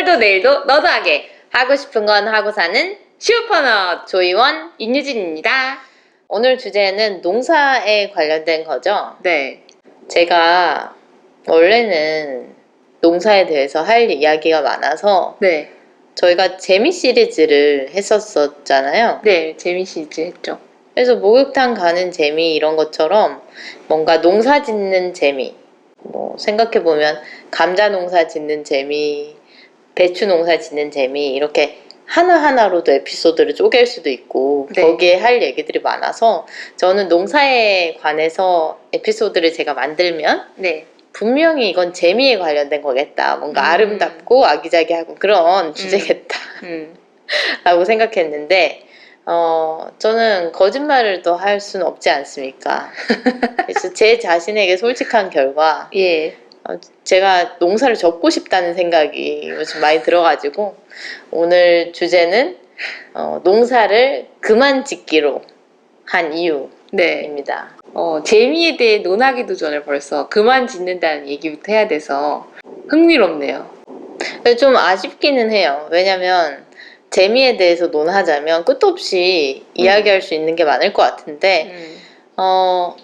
오늘도 내일도 너도 하게 하고 싶은 건 하고 사는 슈퍼넛 조이원 인유진입니다. 오늘 주제는 농사에 관련된 거죠. 네. 제가 원래는 농사에 대해서 할 이야기가 많아서 네. 저희가 재미 시리즈를 했었잖아요. 네. 재미시즈 했죠. 그래서 목욕탕 가는 재미 이런 것처럼 뭔가 농사 짓는 재미, 뭐 생각해보면 감자 농사 짓는 재미, 배추 농사 짓는 재미 이렇게 하나하나로도 에피소드를 쪼갤 수도 있고 네. 거기에 할 얘기들이 많아서 저는 농사에 관해서 에피소드를 제가 만들면 네. 분명히 이건 재미에 관련된 거겠다. 뭔가 아름답고 아기자기하고 그런 주제겠다. 라고 생각했는데 저는 거짓말을 또 할 수는 없지 않습니까? 그래서 제 자신에게 솔직한 결과 예. 제가 농사를 접고 싶다는 생각이 요즘 많이 들어가지고 오늘 주제는 농사를 그만 짓기로 한 이유입니다. 네. 재미에 대해 논하기도 전에 벌써 그만 짓는다는 얘기부터 해야 돼서 흥미롭네요. 좀 아쉽기는 해요. 왜냐면 재미에 대해서 논하자면 끝도 없이 이야기할 수 있는 게 많을 것 같은데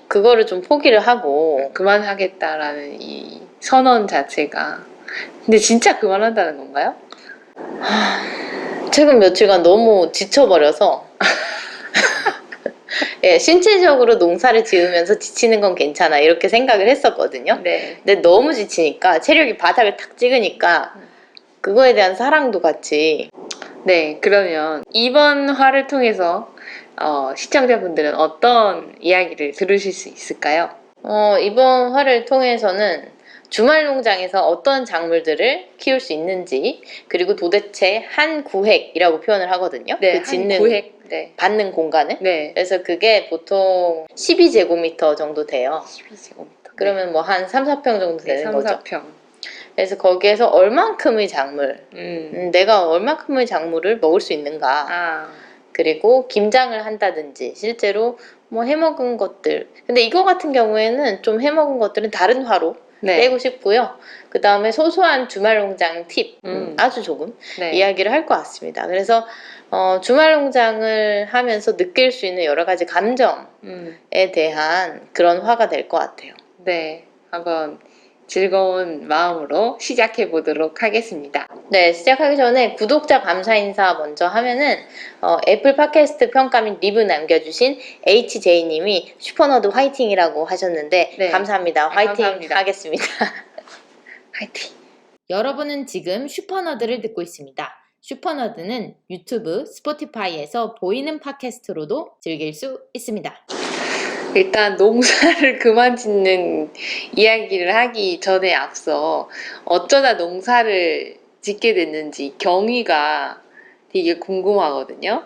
그거를 좀 포기를 하고 그만하겠다라는 이 선언 자체가 근데 진짜 그만한다는 건가요? 최근 며칠간 너무 지쳐버려서 예, 신체적으로 농사를 지으면서 지치는 건 괜찮아 이렇게 생각을 했었거든요. 네. 근데 너무 지치니까 체력이 바닥을 탁 찍으니까 그거에 대한 사랑도 같이. 네. 그러면 이번 화를 통해서 시청자분들은 어떤 이야기를 들으실 수 있을까요? 이번 화를 통해서는 주말 농장에서 어떤 작물들을 키울 수 있는지, 그리고 도대체 한 구획이라고 표현을 하거든요. 네. 그 짓는 한 구획. 네. 받는 공간을. 네. 그래서 그게 보통 12제곱미터 정도 돼요. 12제곱미터. 그러면 뭐 한 3, 4평 정도 네. 되는 3, 거죠. 4평. 그래서 거기에서 얼만큼의 작물, 내가 얼만큼의 작물을 먹을 수 있는가. 그리고 김장을 한다든지 실제로 뭐 해먹은 것들. 근데 이거 같은 경우에는 좀 해먹은 것들은 다른 화로 네. 빼고 싶고요. 그 다음에 소소한 주말 농장 팁, 아주 조금 네. 이야기를 할 것 같습니다. 그래서 주말 농장을 하면서 느낄 수 있는 여러 가지 감정에 대한 그런 화가 될 것 같아요. 네, 한번 즐거운 마음으로 시작해 보도록 하겠습니다. 네, 시작하기 전에 구독자 감사 인사 먼저 하면은 애플 팟캐스트 평가 및 리뷰 남겨주신 HJ님이 슈퍼너드 화이팅이라고 하셨는데 네. 감사합니다. 네, 화이팅 감사합니다. 하겠습니다. 화이팅! 여러분은 지금 슈퍼너드를 듣고 있습니다. 슈퍼너드는 유튜브, 스포티파이에서 보이는 팟캐스트로도 즐길 수 있습니다. 일단 농사를 그만 짓는 이야기를 하기 전에 앞서 어쩌다 농사를 짓게 됐는지 경위가 되게 궁금하거든요.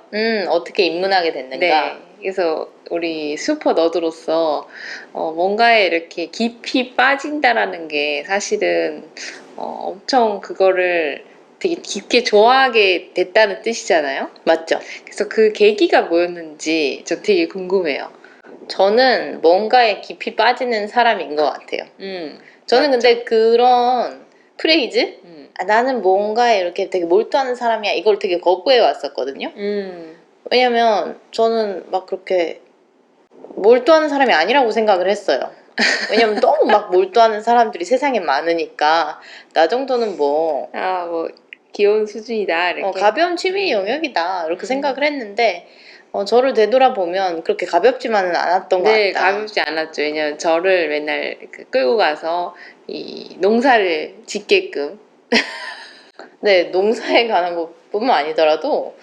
어떻게 입문하게 됐는가? 네, 그래서 우리 슈퍼너드로서 뭔가에 이렇게 깊이 빠진다라는 게 사실은 엄청 그거를 되게 깊게 좋아하게 됐다는 뜻이잖아요. 맞죠? 그래서 그 계기가 뭐였는지 저 되게 궁금해요. 저는 뭔가에 깊이 빠지는 사람인 것 같아요. 저는 맞죠. 근데 그런 프레이즈? 나는 뭔가에 이렇게 되게 몰두하는 사람이야. 이걸 되게 거부해 왔었거든요. 왜냐면 저는 막 그렇게 몰두하는 사람이 아니라고 생각을 했어요. 왜냐면 너무 막 몰두하는 사람들이 세상에 많으니까 나 정도는 뭐 귀여운 수준이다 이렇게. 가벼운 취미 영역이다 이렇게 생각을 했는데 저를 되돌아보면 그렇게 가볍지만은 않았던 것 네, 같다. 가볍지 않았죠. 왜냐면 저를 맨날 끌고 가서 이 농사를 짓게끔. 네, 농사에 관한 것뿐만 아니더라도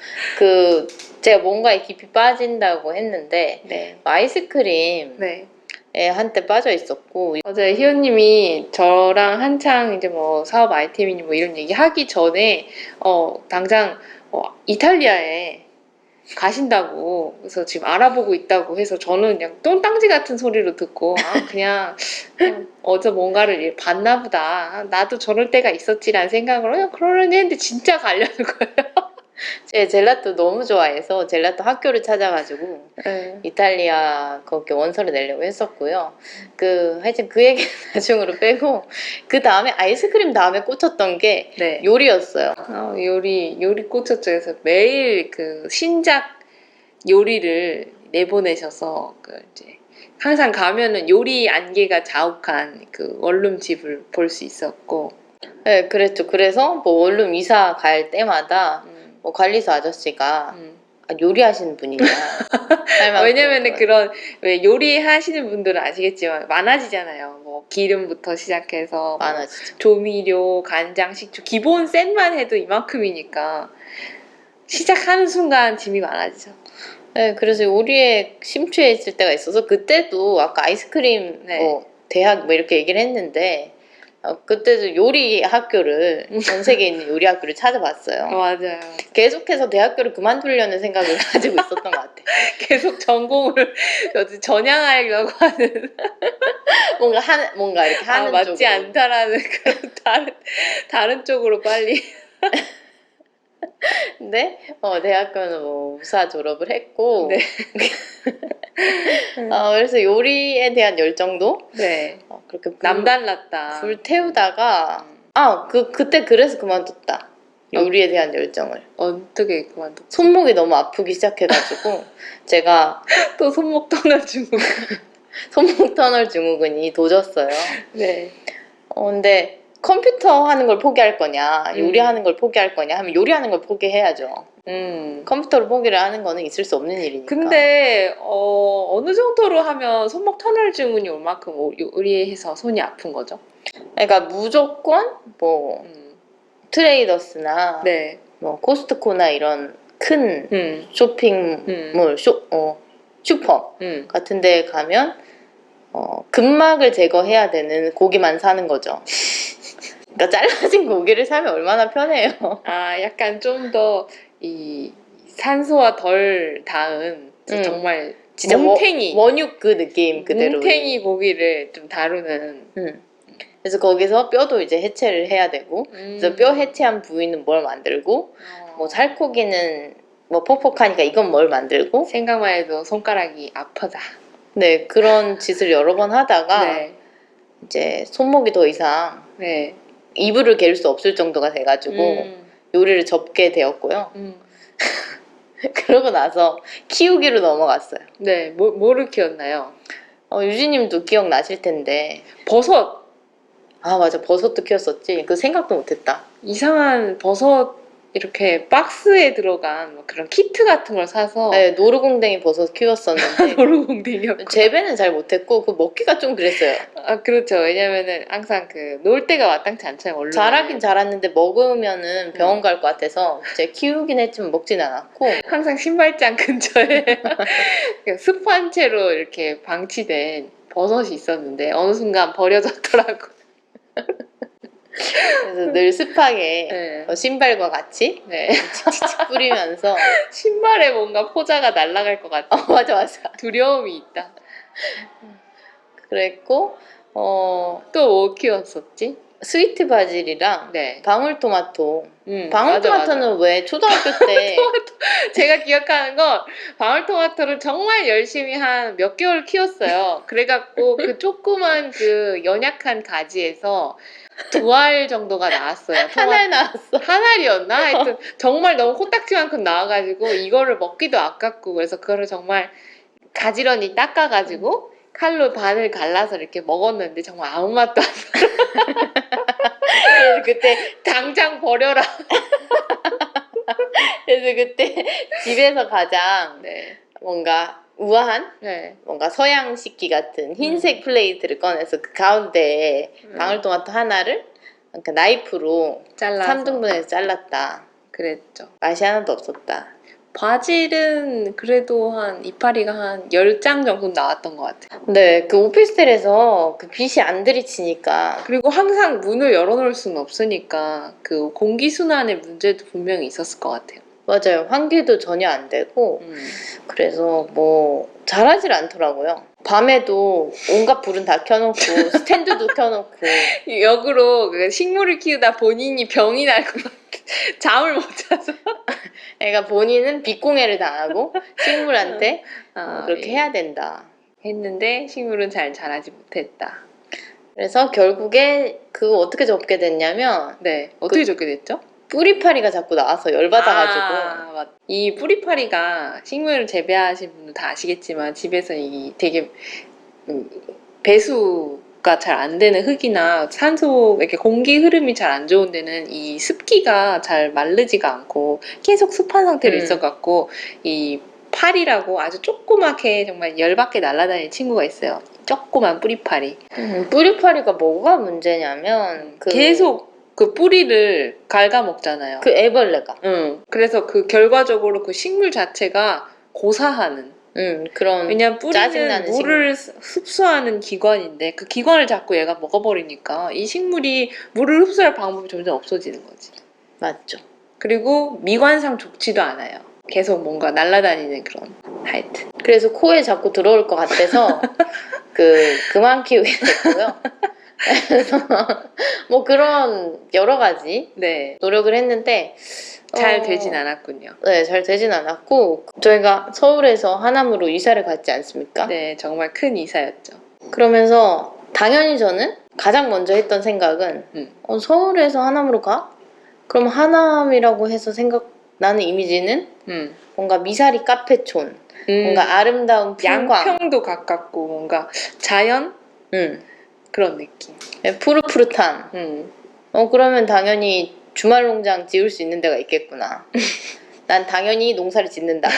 제가 뭔가에 깊이 빠진다고 했는데 네. 아이스크림에 네. 한때 빠져 있었고 맞아요. 희연님이 저랑 한창 이제 뭐 사업 아이템이니 뭐 이런 얘기 하기 전에 당장 이탈리아에 가신다고 그래서 지금 알아보고 있다고 해서 저는 그냥 똥땅지 같은 소리로 듣고 그냥 어제 뭔가를 봤나 보다. 나도 저럴 때가 있었지라는 생각으로 그냥 그러려니 했는데 진짜 가려는 거예요. 제가 젤라또 너무 좋아해서 젤라또 학교를 찾아가지고 네. 이탈리아 거기 원서를 내려고 했었고요. 하여튼 그 얘기는 나중으로 빼고 그 다음에 아이스크림 다음에 꽂혔던 게 네. 요리였어요. 요리 꽂혔죠. 그래서 매일 그 신작 요리를 내보내셔서 이제 항상 가면은 요리 안개가 자욱한 그 원룸집을 볼 수 있었고. 네, 그랬죠. 그래서 뭐 원룸 이사 갈 때마다 뭐 관리소 아저씨가 요리하시는 분이냐 할 만큼 왜냐면은 왜 요리하시는 분들은 아시겠지만 많아지잖아요. 뭐 기름부터 시작해서 많아지죠. 조미료, 간장, 식초 기본 셋만 해도 이만큼이니까 시작하는 순간 짐이 많아지죠. 네, 그래서 요리에 심취해 있을 때가 있어서 그때도 아까 아이스크림 네. 뭐 대학 뭐 이렇게 얘기를 했는데 그때도 요리 학교를 전 세계에 있는 요리 학교를 찾아봤어요. 맞아요. 계속해서 대학교를 그만두려는 생각을 가지고 있었던 것 같아요. 계속 전공을 전향하려고 하는 뭔가 이렇게 하는 맞지 쪽으로. 않다라는 그런 다른 쪽으로 빨리. 근데 대학교는 뭐 우사 졸업을 했고 네. 그래서 요리에 대한 열정도 네. 그렇게 남달랐다. 불태우다가 그때 그래서 그만뒀다. 요리에 대한 열정을. 어떻게 그만뒀? 손목이 너무 아프기 시작해가지고 제가 또 손목 터널 증후군. 손목 터널 증후군이 도졌어요. 네. 근데 컴퓨터 하는 걸 포기할 거냐, 요리하는 걸 포기할 거냐 하면 요리하는 걸 포기해야죠. 컴퓨터를 포기를 하는 거는 있을 수 없는 일이니까. 근데 어느 정도로 하면 손목 터널 증후군이 올 만큼 요리해서 손이 아픈 거죠? 그러니까 무조건 뭐 트레이더스나 네. 뭐 코스트코나 이런 큰 쇼핑몰 슈퍼 같은 데 가면 근막을 제거해야 되는 고기만 사는 거죠. 그러니까 잘라진 고기를 사면 얼마나 편해요. 약간 좀 더 이 산소와 덜 닿은 정말 진짜 뭉탱이 원육 그 느낌 그대로. 뭉탱이 고기를 좀 다루는. 그래서 거기서 뼈도 이제 해체를 해야 되고, 그래서 뼈 해체한 부위는 뭘 만들고, 뭐 살코기는 뭐 퍽퍽하니까 이건 뭘 만들고. 생각만 해도 손가락이 아프다. 네, 그런 짓을 여러 번 하다가 네. 이제 손목이 더 이상 네. 이불을 갤 수 없을 정도가 돼가지고 요리를 접게 되었고요. 그러고 나서 키우기로 넘어갔어요. 네, 뭐를 키웠나요? 유진님도 기억나실 텐데 버섯. 맞아, 버섯도 키웠었지. 그 생각도 못했다. 이상한 버섯 이렇게 박스에 들어간 뭐 그런 키트 같은 걸 사서. 네, 노루궁뎅이 버섯 키웠었는데 노루궁뎅이였고 재배는 잘 못했고 그 먹기가 좀 그랬어요. 그렇죠. 왜냐면은 항상 놀 때가 마땅치 않잖아요. 원래 자라긴 자랐는데 먹으면은 병원 갈 것 같아서 제가 키우긴 했지만 먹진 않았고 항상 신발장 근처에 습 한 채로 이렇게 방치된 버섯이 있었는데 어느 순간 버려졌더라고. 그래서 늘 습하게 네. 신발과 같이 네. 칙칙칙 뿌리면서 신발에 뭔가 포자가 날아갈 것 같아. 맞아. 두려움이 있다. 그랬고 또 뭐 키웠었지? 스위트 바질이랑 네. 방울토마토. 맞아. 방울토마토는 왜 초등학교 때 제가 기억하는 건 방울토마토를 정말 열심히 한 몇 개월 키웠어요. 그래갖고 그 조그만 그 연약한 가지에서 2알 정도가 나왔어요. 한 알 나왔어. 한 알이었나? 하여튼 정말 너무 코딱지만큼 나와가지고 이거를 먹기도 아깝고 그래서 그거를 정말 가지런히 닦아가지고 칼로 반을 갈라서 이렇게 먹었는데 정말 아무 맛도 안 나. 그래서 그때 당장 버려라. 집에서 가장 네. 뭔가 우아한 네. 뭔가 서양 식기 같은 흰색 플레이트를 꺼내서 그 가운데에 방울토마토 하나를 그러니까 나이프로 잘라서 3등분해서 잘랐다. 그랬죠. 맛이 하나도 없었다. 바질은 그래도 한 이파리가 한 10장 정도 나왔던 것 같아요. 네, 그 오피스텔에서 그 빛이 안 들이치니까 그리고 항상 문을 열어놓을 수는 없으니까 그 공기순환의 문제도 분명히 있었을 것 같아요. 맞아요. 환기도 전혀 안 되고 그래서 뭐 잘하질 않더라고요. 밤에도 온갖 불은 다 켜놓고 스탠드도 켜놓고 역으로 그 식물을 키우다 본인이 병이 날 것 같아. 잠을 못 자서. 그러니까 본인은 빗공해를 당하고 식물한테 그렇게 예. 해야 된다. 했는데 식물은 잘 자라지 못했다. 그래서 결국에 그거 어떻게 접게 됐냐면 네, 어떻게 적게 됐죠? 뿌리파리가 자꾸 나와서 열받아가지고 이 뿌리파리가 식물을 재배하신 분들 다 아시겠지만 집에서 이 되게 배수가 잘 안 되는 흙이나 산소 이렇게 공기 흐름이 잘 안 좋은 데는 이 습기가 잘 마르지가 않고 계속 습한 상태로 있어갖고 이 파리라고 아주 조그맣게 정말 열받게 날아다니는 친구가 있어요. 조그만 뿌리파리. 뿌리파리가 뭐가 문제냐면 계속 그 뿌리를 갉아먹잖아요. 그 애벌레가 그래서 그 결과적으로 그 식물 자체가 고사하는 그런 왜냐면 뿌리는 짜증나는 물을 흡수하는 기관인데 그 기관을 자꾸 얘가 먹어버리니까 이 식물이 물을 흡수할 방법이 점점 없어지는 거지. 맞죠. 그리고 미관상 좋지도 않아요. 계속 뭔가 날아다니는 그런 하여튼. 그래서 코에 자꾸 들어올 것 같아서 그만 키우게 됐고요. 그래서 뭐 그런 여러 가지 네. 노력을 했는데 잘 되진 않았군요. 네, 잘 되진 않았고 저희가 서울에서 하남으로 이사를 갔지 않습니까? 네, 정말 큰 이사였죠. 그러면서 당연히 저는 가장 먼저 했던 생각은 서울에서 하남으로 가? 그럼 하남이라고 해서 생각나는 이미지는 뭔가 미사리 카페촌, 뭔가 아름다운 풍광, 양평도 가깝고 뭔가 자연 그런 느낌. 네, 푸릇푸릇한. 그러면 당연히 주말 농장 지을 수 있는 데가 있겠구나. 난 당연히 농사를 짓는다.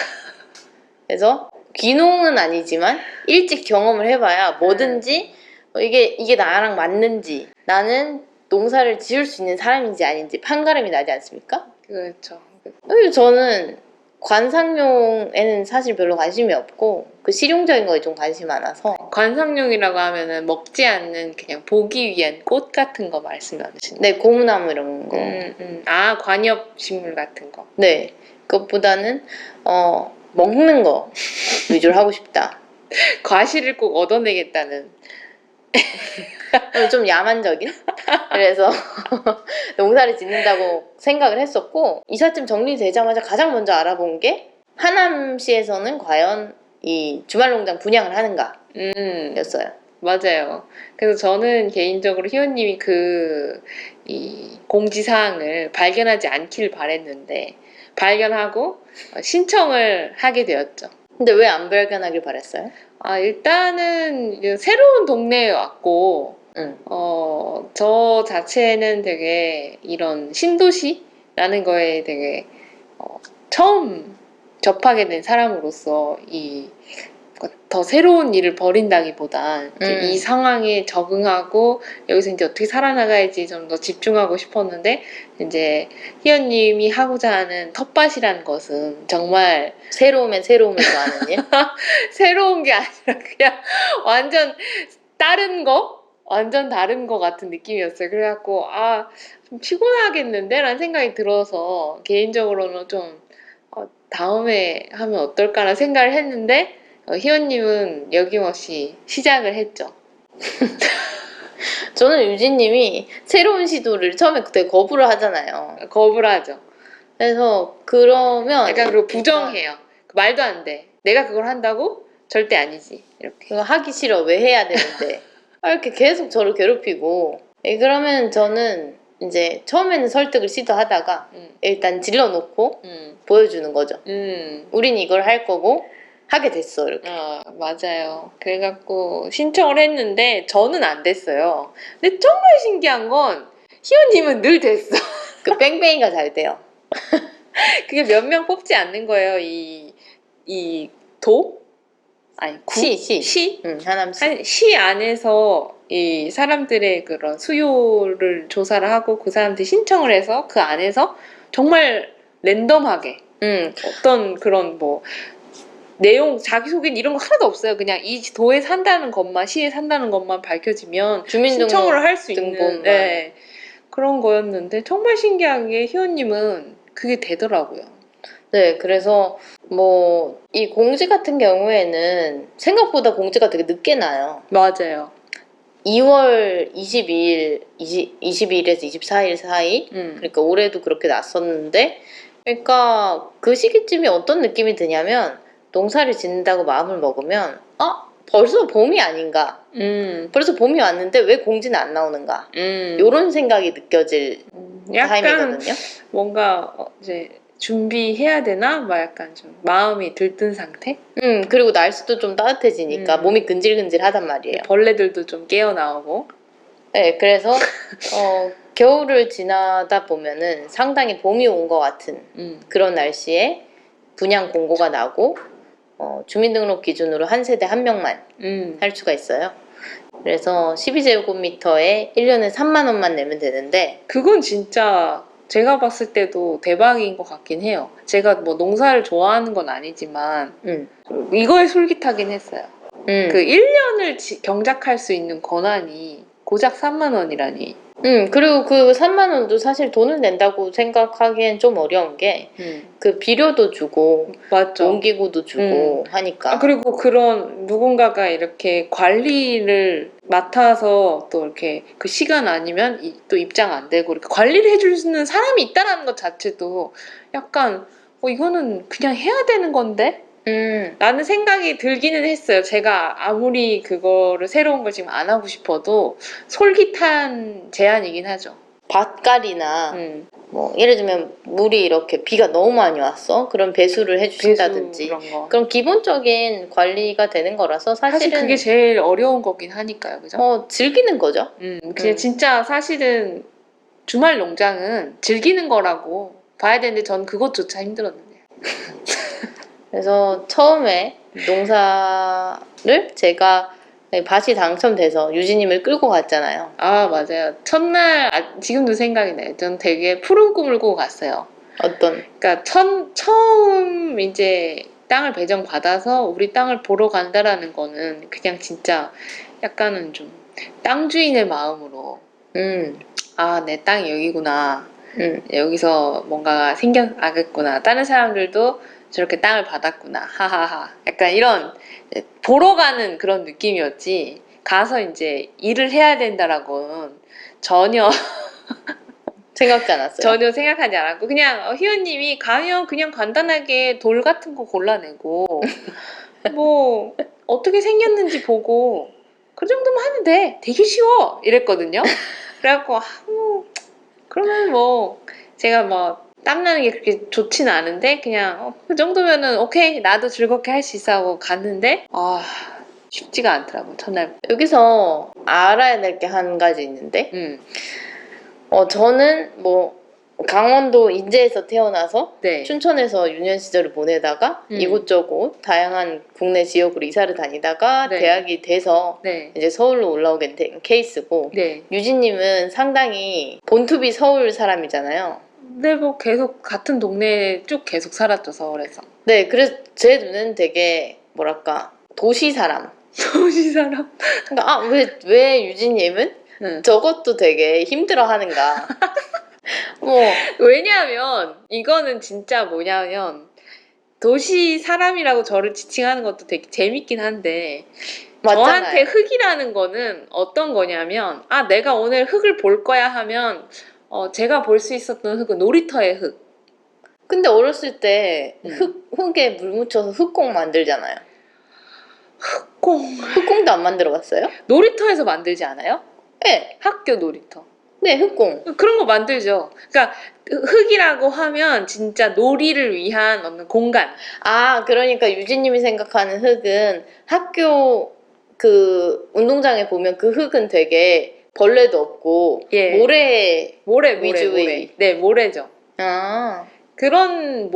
그래서 귀농은 아니지만 일찍 경험을 해봐야 뭐든지 이게 나랑 맞는지 나는 농사를 지을 수 있는 사람인지 아닌지 판가름이 나지 않습니까? 그렇죠. 그리고 저는 관상용에는 사실 별로 관심이 없고 그 실용적인 거에 좀 관심이 많아서 관상용이라고 하면은 먹지 않는 그냥 보기 위한 꽃 같은 거 말씀하시는 네, 고무나무 이런 거. 아, 관엽식물 같은 거. 네, 그것보다는 먹는 거 위주로 하고 싶다. 과실을 꼭 얻어내겠다는. 좀 야만적인? 그래서 농사를 짓는다고 생각을 했었고 이삿짐 정리되자마자 가장 먼저 알아본 게 하남시에서는 과연 이 주말농장 분양을 하는가 였어요. 맞아요. 그래서 저는 개인적으로 희원님이 이 공지사항을 발견하지 않길 바랬는데 발견하고 신청을 하게 되었죠. 근데 왜 안 발견하길 바랬어요? 일단은 새로운 동네에 왔고 저 자체는 되게 이런 신도시라는 거에 되게 처음 접하게 된 사람으로서 더 새로운 일을 벌인다기보단 이 상황에 적응하고 여기서 이제 어떻게 살아나가야지 좀 더 집중하고 싶었는데 이제 희연님이 하고자 하는 텃밭이라는 것은 정말 새로움엔 새로움을 더하는 일? 새로운 게 아니라 그냥 완전 다른 거 같은 느낌이었어요. 그래갖고 좀 피곤하겠는데? 라는 생각이 들어서 개인적으로는 좀 다음에 하면 어떨까라는 생각을 했는데 희원님은 여김없이 시작을 했죠. 저는 유진님이 새로운 시도를 처음에 되게 거부를 하잖아요. 거부를 하죠. 그래서 그러면 약간 그리고 부정해요. 말도 안 돼. 내가 그걸 한다고? 절대 아니지. 이렇게. 그거 하기 싫어. 왜 해야 되는데. 이렇게 계속 저를 괴롭히고 그러면 저는 이제 처음에는 설득을 시도하다가 일단 질러놓고 보여주는 거죠. 우린 이걸 할 거고 하게 됐어 이렇게. 맞아요. 그래갖고 신청을 했는데 저는 안 됐어요. 근데 정말 신기한 건 희원님은 늘 됐어. 그 뺑뺑이가 잘 돼요. 그게 몇 명 뽑지 않는 거예요. 이 도? 아니 시? 하남시. 시 안에서 이 사람들의 그런 수요를 조사를 하고 그 사람들이 신청을 해서 그 안에서 정말 랜덤하게 어떤 그런 뭐 내용 자기소개는 이런 거 하나도 없어요. 그냥 이 도에 산다는 것만 시에 산다는 것만 밝혀지면 신청을 할 수 있는 그런 거였는데 정말 신기한 게 희원님은 그게 되더라고요. 네, 그래서 뭐 이 공지 같은 경우에는 생각보다 공지가 되게 늦게 나요. 맞아요. 2월 22일, 22일에서 24일 사이? 그러니까 올해도 그렇게 났었는데, 그러니까 그 시기쯤이 어떤 느낌이 드냐면, 농사를 짓는다고 마음을 먹으면, 벌써 봄이 아닌가? 벌써 봄이 왔는데 왜 공지는 안 나오는가? 요런 생각이 느껴질 약간 타임이거든요. 뭔가 이제 준비해야 되나? 막 약간 좀 마음이 들뜬 상태? 그리고 날씨도 좀 따뜻해지니까 몸이 근질근질하단 말이에요. 벌레들도 좀 깨어나오고. 네, 그래서 겨울을 지나다 보면은 상당히 봄이 온 것 같은 그런 날씨에 분양 공고가 나고 주민등록 기준으로 한 세대 한 명만 할 수가 있어요. 그래서 12제곱미터에 1년에 3만 원만 내면 되는데 그건 진짜 제가 봤을 때도 대박인 것 같긴 해요. 제가 뭐 농사를 좋아하는 건 아니지만 이거에 솔깃하긴 했어요. 그 1년을 경작할 수 있는 권한이 고작 3만 원이라니. 그리고 그 3만 원도 사실 돈을 낸다고 생각하기엔 좀 어려운 게 그 비료도 주고 맞죠. 옮기고도 주고 하니까. 그리고 그런 누군가가 이렇게 관리를 맡아서 또 이렇게 그 시간 아니면 또 입장 안 되고 이렇게 관리를 해주는 사람이 있다라는 것 자체도 약간 이거는 그냥 해야 되는 건데? 라는 생각이 들기는 했어요. 제가 아무리 그거를 새로운 걸 지금 안 하고 싶어도 솔깃한 제안이긴 하죠. 밭갈이나 뭐 예를 들면 물이 이렇게 비가 너무 많이 왔어? 그럼 배수를 해주신다든지 그런 거. 그럼 기본적인 관리가 되는 거라서 사실 사실은 그게 제일 어려운 거긴 하니까요. 그죠? 즐기는 거죠. 그냥 진짜 사실은 주말 농장은 즐기는 거라고 봐야 되는데 전 그것조차 힘들었는데. 그래서 처음에 농사를 제가 밭이 당첨돼서 유진님을 끌고 갔잖아요. 아 맞아요. 첫날 지금도 생각이 나요. 전 되게 푸른 꿈을 꾸고 갔어요. 어떤? 그러니까 처음 이제 땅을 배정받아서 우리 땅을 보러 간다라는 거는 그냥 진짜 약간은 좀 땅 주인의 마음으로 내 땅이 여기구나. 여기서 뭔가 생겨나겠구나. 다른 사람들도 저렇게 땅을 받았구나. 하하하. 약간 이런 보러 가는 그런 느낌이었지. 가서 이제 일을 해야 된다라고는 전혀 생각지 않았어요. 전혀 생각하지 않았고 그냥 희연님이 가면 그냥 간단하게 돌 같은 거 골라내고 뭐 어떻게 생겼는지 보고 그 정도만 하면 돼. 되게 쉬워. 이랬거든요. 그래갖고 그러면 뭐 제가 뭐 땀나는 게 그렇게 좋지는 않은데 그냥 그 정도면은 오케이 나도 즐겁게 할 수 있어 하고 갔는데 쉽지가 않더라고 첫날. 여기서 알아야 될 게 한 가지 있는데 저는 뭐 강원도 인제에서 태어나서 네. 춘천에서 유년 시절을 보내다가 이곳저곳 다양한 국내 지역으로 이사를 다니다가 네. 대학이 돼서 네. 이제 서울로 올라오게 된 케이스고 네. 유진님은 상당히 본투비 서울 사람이잖아요. 근데 뭐 계속 같은 동네에 쭉 계속 살았죠 서울에서. 네, 그래서 제 눈에는 되게 뭐랄까 도시 사람. 도시 사람. 그러니까 왜 유진님은 저것도 되게 힘들어하는가. 뭐 왜냐하면 이거는 진짜 뭐냐면 도시 사람이라고 저를 지칭하는 것도 되게 재밌긴 한데 맞잖아요. 저한테 흙이라는 거는 어떤 거냐면 내가 오늘 흙을 볼 거야 하면 제가 볼 수 있었던 흙은 놀이터의 흙. 근데 어렸을 때 흙에 물 묻혀서 흙공 만들잖아요. 흙공도 안 만들어 봤어요? 놀이터에서 만들지 않아요? 네. 학교 놀이터. 네, 흙공. 그런 거 만들죠. 그러니까 흙이라고 하면 진짜 놀이를 위한 어느 공간. 그러니까 유진님이 생각하는 흙은 학교 그 운동장에 보면 그 흙은 되게 벌레도 없고 모래 위주의. 네, 모래죠. 그런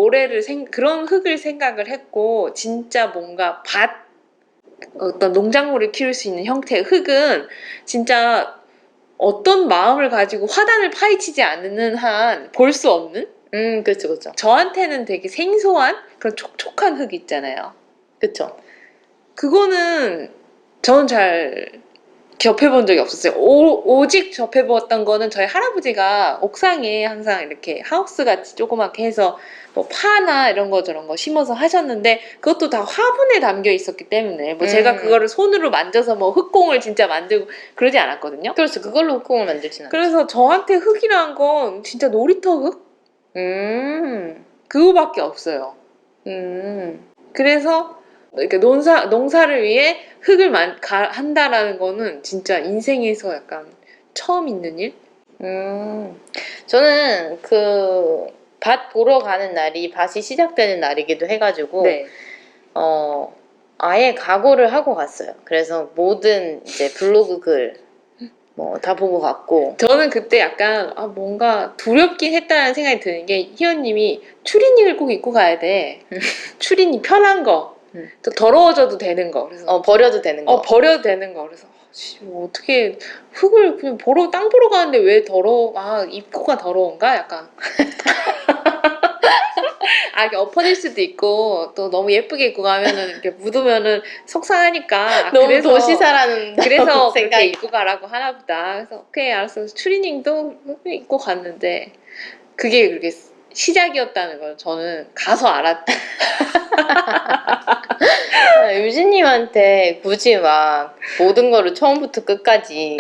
그런 흙을 생각을 했고 진짜 뭔가 어떤 농작물을 키울 수 있는 형태의 흙은 진짜 어떤 마음을 가지고 화단을 파헤치지 않는 한 볼 수 없는? 그렇죠, 그렇죠. 저한테는 되게 생소한 그런 촉촉한 흙 있잖아요. 그렇죠. 그거는 저는 잘 접해본 적이 없었어요. 오직 접해봤던 거는 저희 할아버지가 옥상에 항상 이렇게 하우스 같이 조그맣게 해서 뭐 파나 이런 거 저런 거 심어서 하셨는데 그것도 다 화분에 담겨 있었기 때문에 뭐 제가 그거를 손으로 만져서 뭐 흙공을 진짜 만들고 그러지 않았거든요. 그렇죠. 그걸로 흙공을 만들진 않죠. 그래서 저한테 흙이란 건 진짜 놀이터 흙? 그거밖에 없어요. 그래서 이렇게 농사를 위해 흙을 한다라는 거는 진짜 인생에서 약간 처음 있는 일? 저는 그 밭 보러 가는 날이 밭이 시작되는 날이기도 해가지고 네. 아예 각오를 하고 갔어요. 그래서 모든 이제 블로그 글 뭐 다 보고 갔고. 저는 그때 약간 뭔가 두렵긴 했다는 생각이 드는 게 희연님이 추리닝을 꼭 입고 가야 돼. 추리닝 편한 거. 또 더러워져도 되는 거. 그래서 버려도 되는 거. 버려도 되는 거. 그래서 뭐 어떻게 흙을 그냥 땅 보러 가는데 왜 입고가 더러운가? 약간. 이게 엎어질 수도 있고 또 너무 예쁘게 입고 가면은 이렇게 묻으면은 속상하니까 너무 그래서 도시사라는 그래서 그렇게 생각이. 입고 가라고 하나 보다. 그래서 오케이 알았어. 추리닝도 입고 갔는데 그게 그렇게 시작이었다는 걸 저는 가서 알았죠. 유진님한테 굳이 막 모든 거를 처음부터 끝까지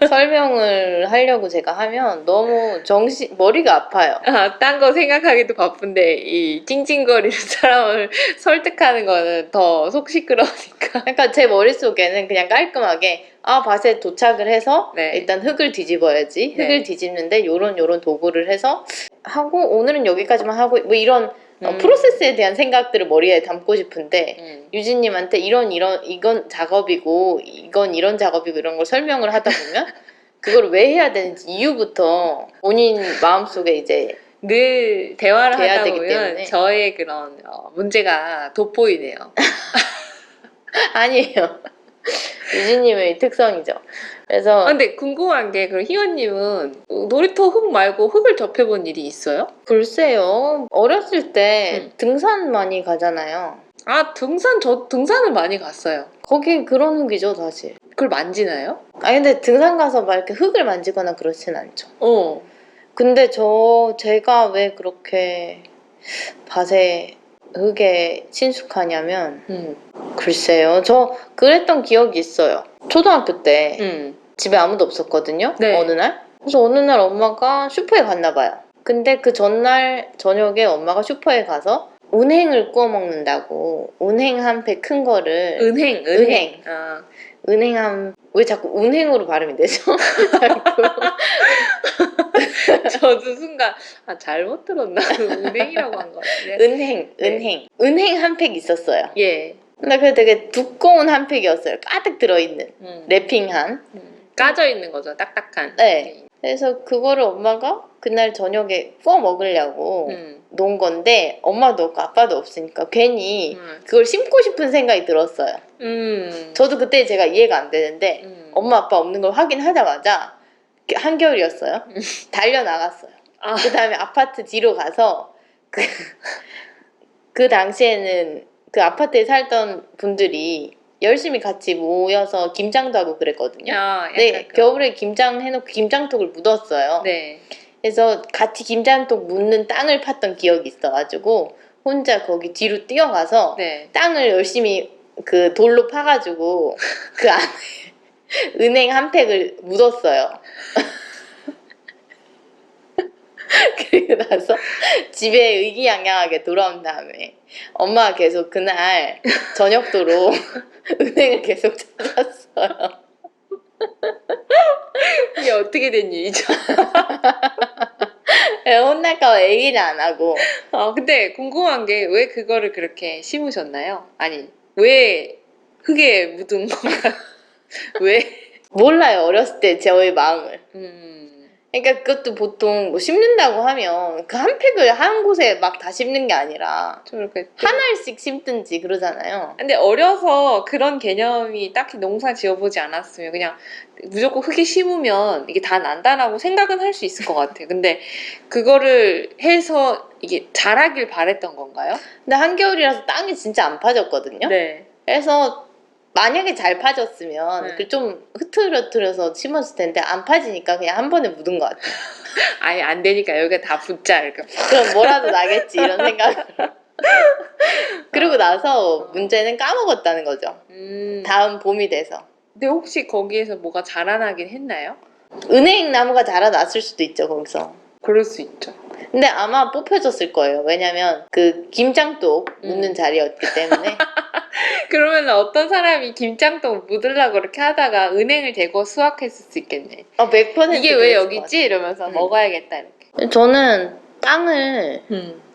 설명을 하려고 제가 하면 너무 머리가 아파요. 딴 거 생각하기도 바쁜데 이 찡찡거리는 사람을 설득하는 거는 더 속 시끄러우니까. 그러니까 제 머릿속에는 그냥 깔끔하게 밭에 도착을 해서 네. 일단 흙을 뒤집어야지. 흙을 네. 뒤집는데 요런 도구를 해서 하고 오늘은 여기까지만 하고 뭐 이런 프로세스에 대한 생각들을 머리에 담고 싶은데 유진님한테 이건 작업이고 이건 이런 작업이고 이런 걸 설명을 하다 보면 그걸 왜 해야 되는지 이유부터 본인 마음속에 이제 늘 대화를 돼야 하다 되기 보면 때문에. 저의 그런 문제가 돋보이네요. 아니에요. 유진님의 특성이죠. 그래서 근데 궁금한 게 그럼 희원님은 놀이터 흙 말고 흙을 접해본 일이 있어요? 글쎄요. 어렸을 때 등산 많이 가잖아요. 저 등산은 많이 갔어요. 거기 그런 흙이죠, 사실. 그걸 만지나요? 근데 등산 가서 막 이렇게 흙을 만지거나 그렇진 않죠. 어. 근데 제가 왜 그렇게 밭에 흙에 친숙하냐면 글쎄요. 저 그랬던 기억이 있어요. 초등학교 때 집에 아무도 없었거든요. 네. 어느 날. 그래서 어느 날 엄마가 슈퍼에 갔나 봐요. 근데 그 전날 저녁에 엄마가 슈퍼에 가서 은행을 구워 먹는다고 은행 한 팩 큰 거를 은행. 은행 왜 자꾸 은행으로 발음이 되죠? 자꾸. 저도 순간 잘못 들었나? 은행이라고 한 거 같은데. 은행 한 팩 있었어요. 예. 근데 그게 되게 두꺼운 한 팩이었어요. 가득 들어있는 랩핑한. 까져 있는 거죠. 딱딱한. 네. 그래서 그거를 엄마가 그날 저녁에 구워 먹으려고 놓은 건데 엄마도 없고 아빠도 없으니까 괜히 그걸 심고 싶은 생각이 들었어요. 저도 그때 제가 이해가 안 되는데 엄마 아빠 없는 걸 확인하자마자 한겨울이었어요. 달려나갔어요. 그 다음에 아파트 뒤로 가서 그 당시에는 그 아파트에 살던 분들이 열심히 같이 모여서 김장도 하고 그랬거든요. 네, 겨울에 김장 해놓고 김장통을 묻었어요. 네. 그래서 같이 김장통 묻는 땅을 팠던 기억이 있어가지고 혼자 거기 뒤로 뛰어가서 땅을 열심히 그 돌로 파가지고 그 안에 은행 한 팩을 묻었어요. 그리고 나서 집에 의기양양하게 돌아온 다음에 엄마가 계속 그날 저녁도록 은행을 계속 찾았어요. 이게 어떻게 된 일이죠? 혼날까봐 얘기를 안 하고. 근데 궁금한 게 왜 그거를 그렇게 심으셨나요? 아니 왜 흙에 묻은 건가요? 왜? 몰라요, 어렸을 때 저의 마음을. 그러니까 그것도 보통 뭐 심는다고 하면 그 한 팩을 한 곳에 막 다 심는 게 아니라 하나씩 심든지 그러잖아요. 근데 어려서 그런 개념이 딱히 농사 지어보지 않았으면 그냥 무조건 흙에 심으면 이게 다 난다라고 생각은 할 수 있을 것 같아요. 근데 그거를 해서 이게 자라길 바랬던 건가요? 근데 한겨울이라서 땅이 진짜 안 파졌거든요. 네. 그래서 만약에 잘 파졌으면 네. 그 좀 흐트러뜨려서 심었을 텐데 안 파지니까 그냥 한 번에 묻은 것 같아요. 아예 안 되니까 여기가 다 붙자 이렇게. 그럼 뭐라도 나겠지 이런 생각. 그러고 나서 문제는 까먹었다는 거죠. 다음 봄이 돼서. 근데 혹시 거기에서 뭐가 자라나긴 했나요? 은행 나무가 자라났을 수도 있죠 거기서. 그럴 수 있죠. 근데 아마 뽑혀졌을 거예요. 왜냐면 그 김장독 묻는 자리였기 때문에. 그러면 어떤 사람이 김장떡 묻으려고 그렇게 하다가 은행을 대고 수확했을 수 있겠네. 100% 이게 왜 그랬을 여기 것 있지? 이러면서 음. 먹어야겠다 이렇게. 같아요. 저는 땅을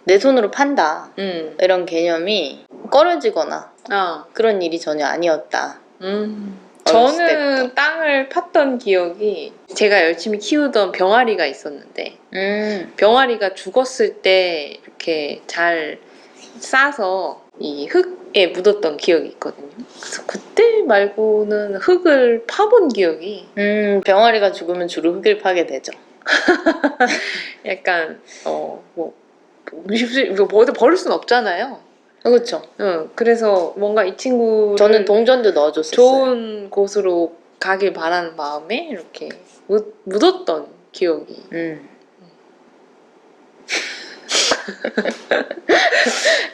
내 손으로 판다 이런 개념이 꺼려지거나 그런 일이 전혀 아니었다. 어렸을 저는 때부터. 땅을 팠던 기억이 제가 열심히 키우던 병아리가 있었는데 병아리가 죽었을 때 이렇게 잘 싸서 이 흙에 묻었던 기억이 있거든요. 그래서 그때 말고는 흙을 파본 기억이 병아리가 죽으면 주로 흙을 파게 되죠. 약간 뭐 어디 버릴 순 없잖아요. 그렇죠. 그래서 뭔가 이 친구를 저는 동전도 넣어줬었어요. 좋은 곳으로 가길 바라는 마음에 이렇게 묻었던 기억이.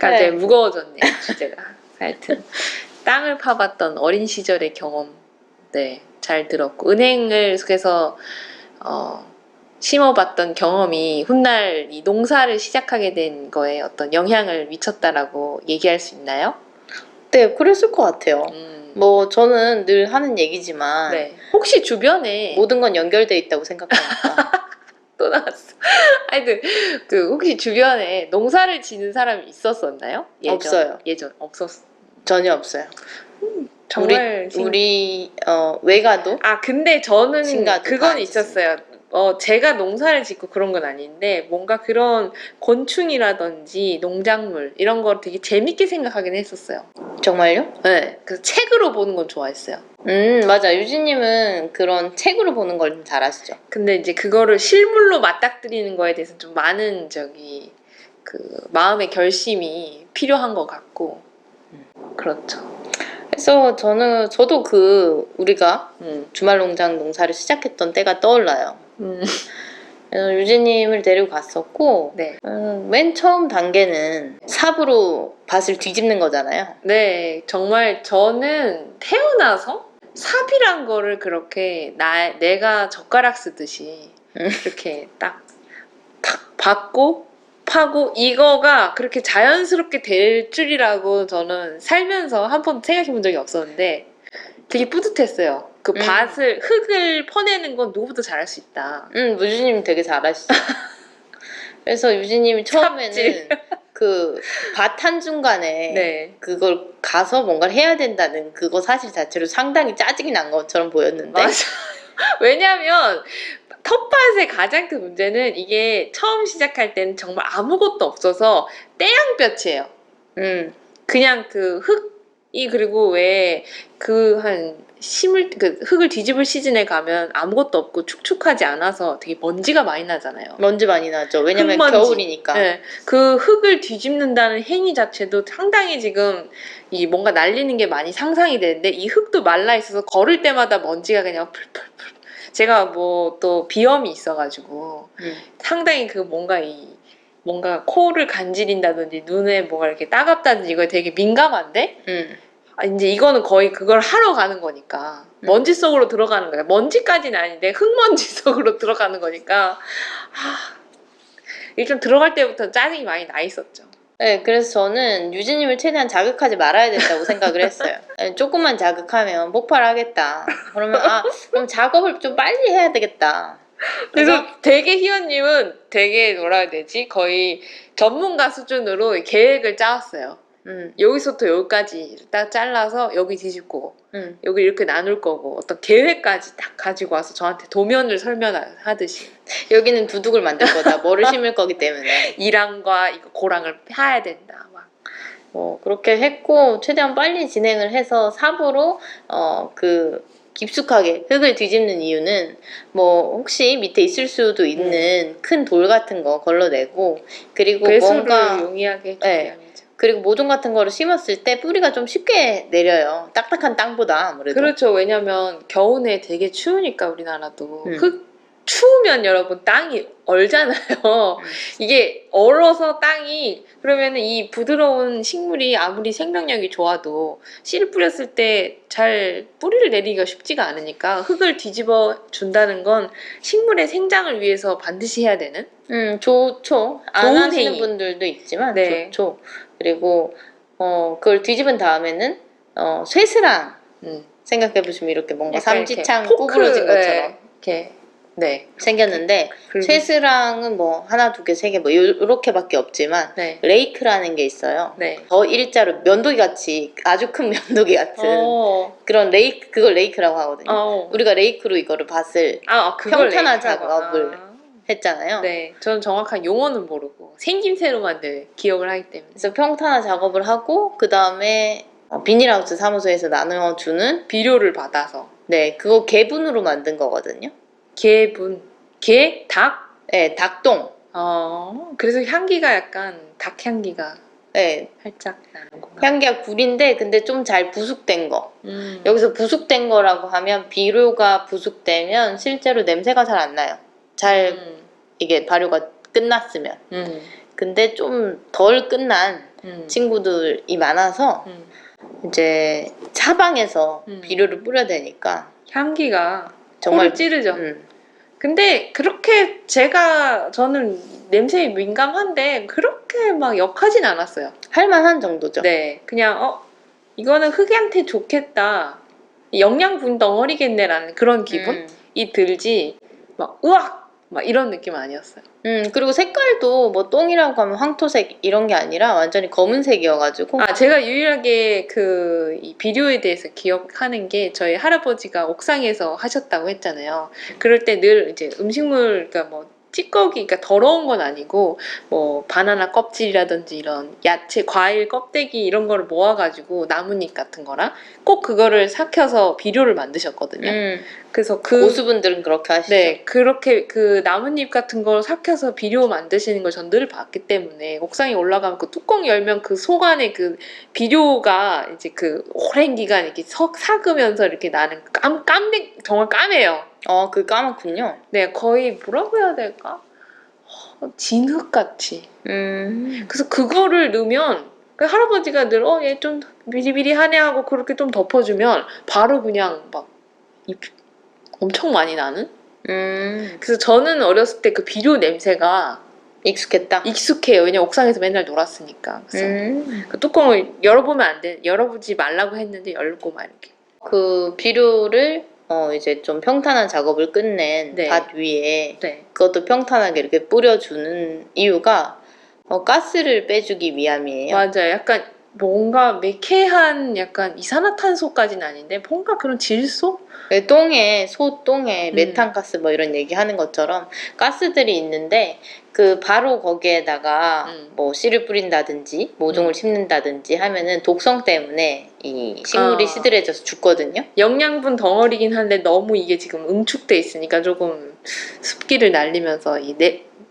갑자기 무거워졌네요 주제가. 하여튼 땅을 파봤던 어린 시절의 경험, 네, 잘 들었고 은행을 그래서 심어봤던 경험이 훗날 이 농사를 시작하게 된 거에 어떤 영향을 미쳤다라고 얘기할 수 있나요? 네, 그랬을 것 같아요. 뭐 저는 늘 하는 얘기지만 네. 혹시 주변에 모든 건 연결돼 있다고 생각하니까. 또 나왔어. 하여튼 그 혹시 주변에 농사를 지는 사람이 있었었나요? 없어요. 예전 없었어. 전혀 없어요. 정말 우리 외가도 근데 저는 친가도 그건 다 있었어요. 제가 농사를 짓고 그런 건 아닌데 뭔가 그런 곤충이라든지 농작물 이런 걸 되게 재밌게 생각하긴 했었어요. 정말요? 네. 그래서 책으로 보는 건 좋아했어요. 맞아. 유진님은 그런 책으로 보는 걸 좀 잘하시죠. 근데 이제 그거를 실물로 맞닥뜨리는 거에 대해서 좀 많은 그 마음의 결심이 필요한 것 같고 그렇죠. 그래서 저도 우리가 주말 농사를 시작했던 때가 떠올라요. 그래서 유진님을 데리고 갔었고 네. 맨 처음 단계는 삽으로 밭을 뒤집는 거잖아요. 네, 정말 저는 태어나서 삽이란 거를 그렇게 내가 젓가락 쓰듯이 이렇게 딱 받고 파고 이거가 그렇게 자연스럽게 될 줄이라고 저는 살면서 한 번도 생각해 본 적이 없었는데 되게 뿌듯했어요. 그 흙을 퍼내는 건 누구보다 잘할 수 있다. 유진님이 되게 잘하시죠. 그래서 유진님이 처음에는 삽질. 그 밭 한중간에 네. 그걸 가서 뭔가를 해야 된다는 그거 사실 자체로 상당히 짜증이 난 것처럼 보였는데 맞아. 왜냐면 텃밭의 가장 큰 문제는 이게 처음 시작할 때는 정말 아무것도 없어서 떼양볕이에요. 그냥 그 흙이 그리고 왜 흙을 뒤집을 시즌에 가면 아무것도 없고 축축하지 않아서 되게 먼지가 많이 나잖아요. 먼지 많이 나죠. 왜냐면 흙먼지. 겨울이니까. 네. 그 흙을 뒤집는다는 행위 자체도 상당히 지금 이 뭔가 날리는 게 많이 상상이 되는데 이 흙도 말라 있어서 걸을 때마다 먼지가 그냥 풀풀풀. 제가 뭐 또 비염이 있어가지고 상당히 그 뭔가 코를 간지린다든지 눈에 뭐가 이렇게 따갑다든지 이거에 되게 민감한데 이제 이거는 거의 그걸 하러 가는 거니까 먼지 속으로 들어가는 거야. 먼지까지는 아닌데 흙먼지 속으로 들어가는 거니까 일단 들어갈 때부터 짜증이 많이 나 있었죠. 네, 그래서 저는 유진님을 최대한 자극하지 말아야 된다고 생각을 했어요. 조금만 자극하면 폭발하겠다. 그러면 그럼 작업을 좀 빨리 해야 되겠다. 그래서 되게 희원님은 되게 뭐라 해야 되지? 거의 전문가 수준으로 계획을 짜왔어요. 여기서부터 여기까지 딱 잘라서 여기 뒤집고 여기 이렇게 나눌 거고 어떤 계획까지 딱 가지고 와서 저한테 도면을 설명하듯이 여기는 두둑을 만들 거다. 뭐를 심을 거기 때문에 이랑과 이거 고랑을 해야 된다. 막. 그렇게 했고 최대한 빨리 진행을 해서 삽으로 깊숙하게 흙을 뒤집는 이유는 뭐 혹시 밑에 있을 수도 있는 큰 돌 같은 거 걸러내고 그리고 배수를 뭔가 용이하게 해주기 네. 위함이죠. 그리고 모종 같은 거를 심었을 때 뿌리가 좀 쉽게 내려요. 딱딱한 땅보다 아무래도. 그렇죠. 왜냐면 겨우내 되게 추우니까 우리나라도 음. 추우면 여러분 땅이 얼잖아요. 이게 얼어서 땅이 그러면 이 부드러운 식물이 아무리 생명력이 좋아도 씨를 뿌렸을 때 잘 뿌리를 내리기가 쉽지가 않으니까 흙을 뒤집어 준다는 건 식물의 생장을 위해서 반드시 해야 되는 좋죠. 안 좋은 하시는 행위. 분들도 있지만 네. 좋죠. 그리고 그걸 뒤집은 다음에는 쇠스랑 음. 생각해 보시면 이렇게 뭔가 약간 삼지창 이렇게 구부러진 포크, 것처럼 이렇게 네. 생겼는데 그리고 쇠스랑은 뭐 하나, 두 개, 세 개 뭐 요렇게밖에 없지만 네. 레이크라는 게 있어요. 네. 더 일자로 면도기 같이 아주 큰 면도기 같은 그런 레이크 그걸 레이크라고 하거든요. 우리가 레이크로 이거를 밭을 그걸 평탄화 레이크라고. 작업을 했잖아요. 네, 저는 정확한 용어는 모르고 생김새로만 늘 기억을 하기 때문에. 그래서 평탄화 작업을 하고 그 다음에 비닐하우스 사무소에서 나눠주는 비료를 받아서 네 그거 개분으로 만든 거거든요. 개분, 개, 닭. 네 닭똥. 그래서 향기가 약간 닭 향기가 네 살짝 나는구나. 향기가 굴인데 근데 좀 잘 부숙된 거. 음. 여기서 부숙된 거라고 하면 비료가 부숙되면 실제로 냄새가 잘 안 나요. 잘 이게 발효가 끝났으면. 근데 좀 덜 끝난 친구들이 많아서 이제 차방에서 비료를 뿌려대니까 향기가 정말 코를 찌르죠. 근데 그렇게 저는 냄새에 민감한데 그렇게 막 역하진 않았어요. 할만한 정도죠. 네, 그냥 이거는 흙한테 좋겠다. 영양분 덩어리겠네라는 그런 기분이 들지 막 으악 막 이런 느낌 아니었어요. 그리고 색깔도 뭐 똥이라고 하면 황토색 이런 게 아니라 완전히 검은색이어가지고 제가 유일하게 이 비료에 대해서 기억하는 게 저희 할아버지가 옥상에서 하셨다고 했잖아요. 그럴 때 늘 이제 음식물 그러니까 뭐 찌꺼기 그러니까 더러운 건 아니고 뭐 바나나 껍질이라든지 이런 야채 과일 껍데기 이런 거를 모아가지고 나뭇잎 같은 거랑 꼭 그거를 삭혀서 비료를 만드셨거든요. 그래서 고수분들은 그렇게 하시죠. 네, 그렇게 그 나뭇잎 같은 걸 삭혀서 비료 만드시는 걸 전 늘 봤기 때문에 옥상에 올라가면 그 뚜껑 열면 그 속 안에 그 비료가 이제 그 오랜 기간 이렇게 삭으면서 이렇게 나는 정말 까매요. 그 까맣군요. 네, 거의 뭐라고 해야 될까? 진흙 같이. 그래서 그거를 넣으면 그 할아버지가 늘 얘 좀 비리비리하네 하고 그렇게 좀 덮어주면 바로 그냥 막 엄청 많이 나는? 그래서 저는 어렸을 때 그 비료 냄새가 익숙했다. 익숙해요. 왜냐면 옥상에서 맨날 놀았으니까. 그래서 그 뚜껑을 열어보면 안 돼. 열어보지 말라고 했는데 열고 막 이렇게. 그 비료를 이제 좀 평탄한 작업을 끝낸 네. 밭 위에 네. 그것도 평탄하게 이렇게 뿌려주는 이유가 가스를 빼주기 위함이에요. 맞아요. 약간 뭔가 매캐한 약간 이산화탄소까지는 아닌데 뭔가 그런 질소? 소똥에 메탄가스 뭐 이런 얘기 하는 것처럼 가스들이 있는데 그 바로 거기에다가 뭐 씨를 뿌린다든지 모종을 심는다든지 하면은 독성 때문에 이 식물이 시들해져서 죽거든요. 영양분 덩어리긴 한데 너무 이게 지금 응축돼 있으니까 조금 습기를 날리면서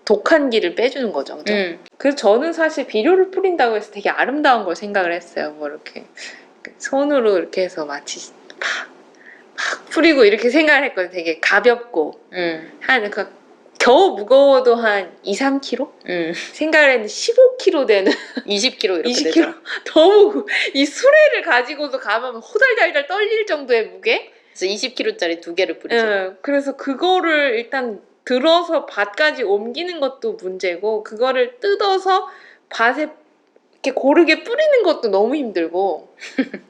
독한 기를 빼주는 거죠. 그죠? 그래서 저는 사실 비료를 뿌린다고 해서 되게 아름다운 걸 생각을 했어요. 뭐 이렇게 손으로 이렇게 해서 마치 팍 뿌리고 이렇게 생각을 했거든요. 되게 가볍고 겨우 무거워도 한 2, 3kg? 생각을 했는데 15kg 되는 20kg 이렇게 20kg? 되죠. 너무 이 수레를 가지고도 가면 호달달달 떨릴 정도의 무게? 그래서 20kg짜리 2개를 뿌리죠. 그래서 그거를 일단 들어서 밭까지 옮기는 것도 문제고 그거를 뜯어서 밭에 이렇게 고르게 뿌리는 것도 너무 힘들고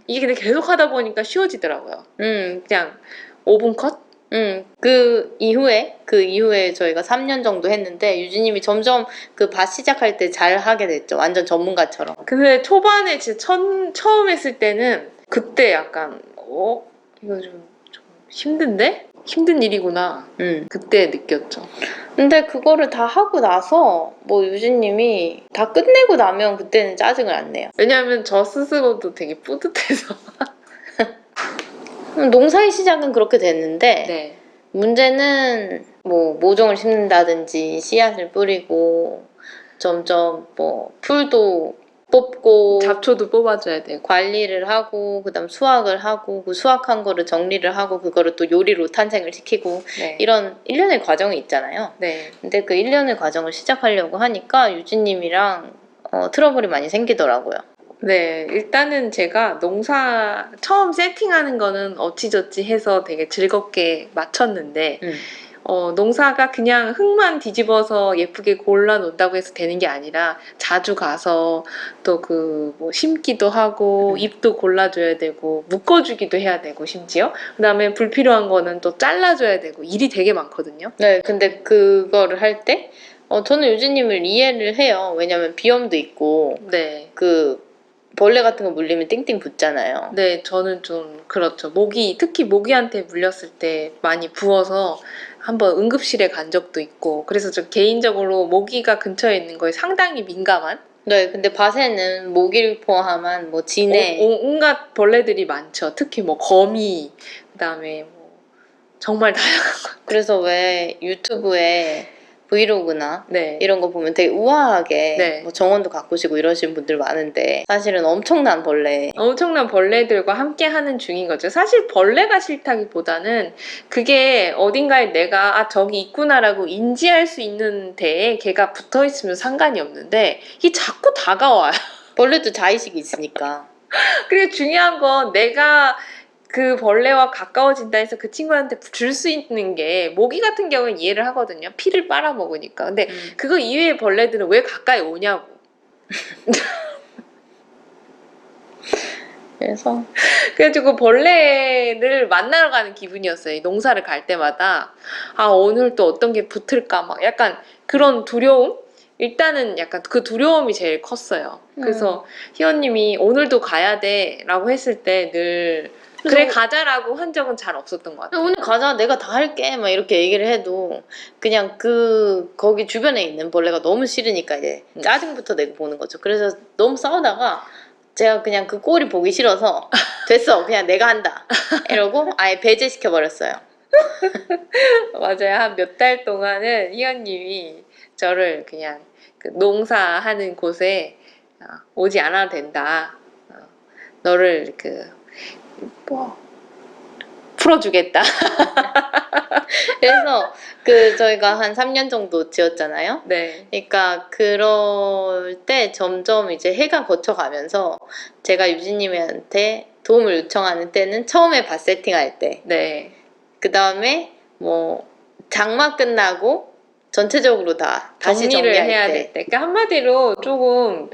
이게 근데 계속 하다 보니까 쉬워지더라고요. 그냥 5분 컷? 그 이후에 저희가 3년 정도 했는데 유진님이 점점 그 밭 시작할 때 잘 하게 됐죠. 완전 전문가처럼. 근데 초반에 진짜 처음 했을 때는 그때 약간 이거 좀 힘든데? 힘든 일이구나. 그때 느꼈죠. 근데 그거를 다 하고 나서 뭐 유진님이 다 끝내고 나면 그때는 짜증을 안 내요. 왜냐하면 저 스스로도 되게 뿌듯해서. 농사의 시작은 그렇게 됐는데 네. 문제는 뭐 모종을 심는다든지 씨앗을 뿌리고 점점 뭐 풀도 뽑고 잡초도 뽑아줘야 되고. 관리를 하고 그다음 수확을 하고 그 수확한 거를 정리를 하고 그거를 또 요리로 탄생을 시키고 네. 이런 일련의 과정이 있잖아요. 네. 근데 그 일련의 과정을 시작하려고 하니까 유진님이랑 트러블이 많이 생기더라고요. 네, 일단은 제가 농사 처음 세팅하는 거는 어찌저찌 해서 되게 즐겁게 마쳤는데, 농사가 그냥 흙만 뒤집어서 예쁘게 골라 놓는다고 해서 되는 게 아니라 자주 가서 또 그 뭐 심기도 하고 잎도 골라줘야 되고 묶어주기도 해야 되고 심지어 그다음에 불필요한 거는 또 잘라줘야 되고 일이 되게 많거든요. 네, 근데 그거를 할 때 저는 유진님을 이해를 해요. 왜냐면 비염도 있고 네. 그 벌레 같은 거 물리면 띵띵 붙잖아요. 네, 저는 좀 그렇죠. 특히 모기한테 물렸을 때 많이 부어서 한번 응급실에 간 적도 있고, 그래서 저 개인적으로 모기가 근처에 있는 거에 상당히 민감한? 네, 근데 밭에는 모기를 포함한 뭐 진해, 온갖 벌레들이 많죠. 특히 뭐 거미, 그다음에 뭐 정말 다양한 거. 그래서 왜 유튜브에 브이로그나 네. 이런 거 보면 되게 우아하게 네. 뭐 정원도 가꾸시고 이러시는 분들 많은데 사실은 엄청난 벌레. 엄청난 벌레들과 함께 하는 중인 거죠. 사실 벌레가 싫다기보다는 그게 어딘가에 내가 저기 있구나라고 인지할 수 있는 데에 걔가 붙어 있으면 상관이 없는데 이게 자꾸 다가와요. 벌레도 자의식이 있으니까. 그리고 중요한 건 내가 그 벌레와 가까워진다 해서 그 친구한테 줄 수 있는 게 모기 같은 경우는 이해를 하거든요. 피를 빨아먹으니까. 근데 그거 이외의 벌레들은 왜 가까이 오냐고. 그래서 그래가지고 벌레를 만나러 가는 기분이었어요. 이 농사를 갈 때마다. 오늘 또 어떤 게 붙을까 막 약간 그런 두려움? 일단은 약간 그 두려움이 제일 컸어요. 그래서 희원님이 오늘도 가야 돼 라고 했을 때 늘 그래 가자라고 한 적은 잘 없었던 것 같아요. 오늘 가자 내가 다 할게 막 이렇게 얘기를 해도 그냥 거기 주변에 있는 벌레가 너무 싫으니까 이제 짜증부터 내고 보는 거죠. 그래서 너무 싸우다가 제가 그냥 그 꼴이 보기 싫어서 됐어 그냥 내가 한다 이러고 아예 배제시켜 버렸어요. 맞아요. 한 몇 달 동안은 희원님이 저를 그냥 그 농사하는 곳에 오지 않아도 된다. 너를 풀어주겠다. 그래서 저희가 한 3년 정도 지었잖아요. 네. 그러니까 그럴 때 점점 이제 해가 거쳐가면서 제가 유진님한테 도움을 요청하는 때는 처음에 밭 세팅할 때, 네. 그 다음에 뭐 장마 끝나고 전체적으로 다시 정리를 정리할 해야 때. 될 때. 그러니까 한마디로 조금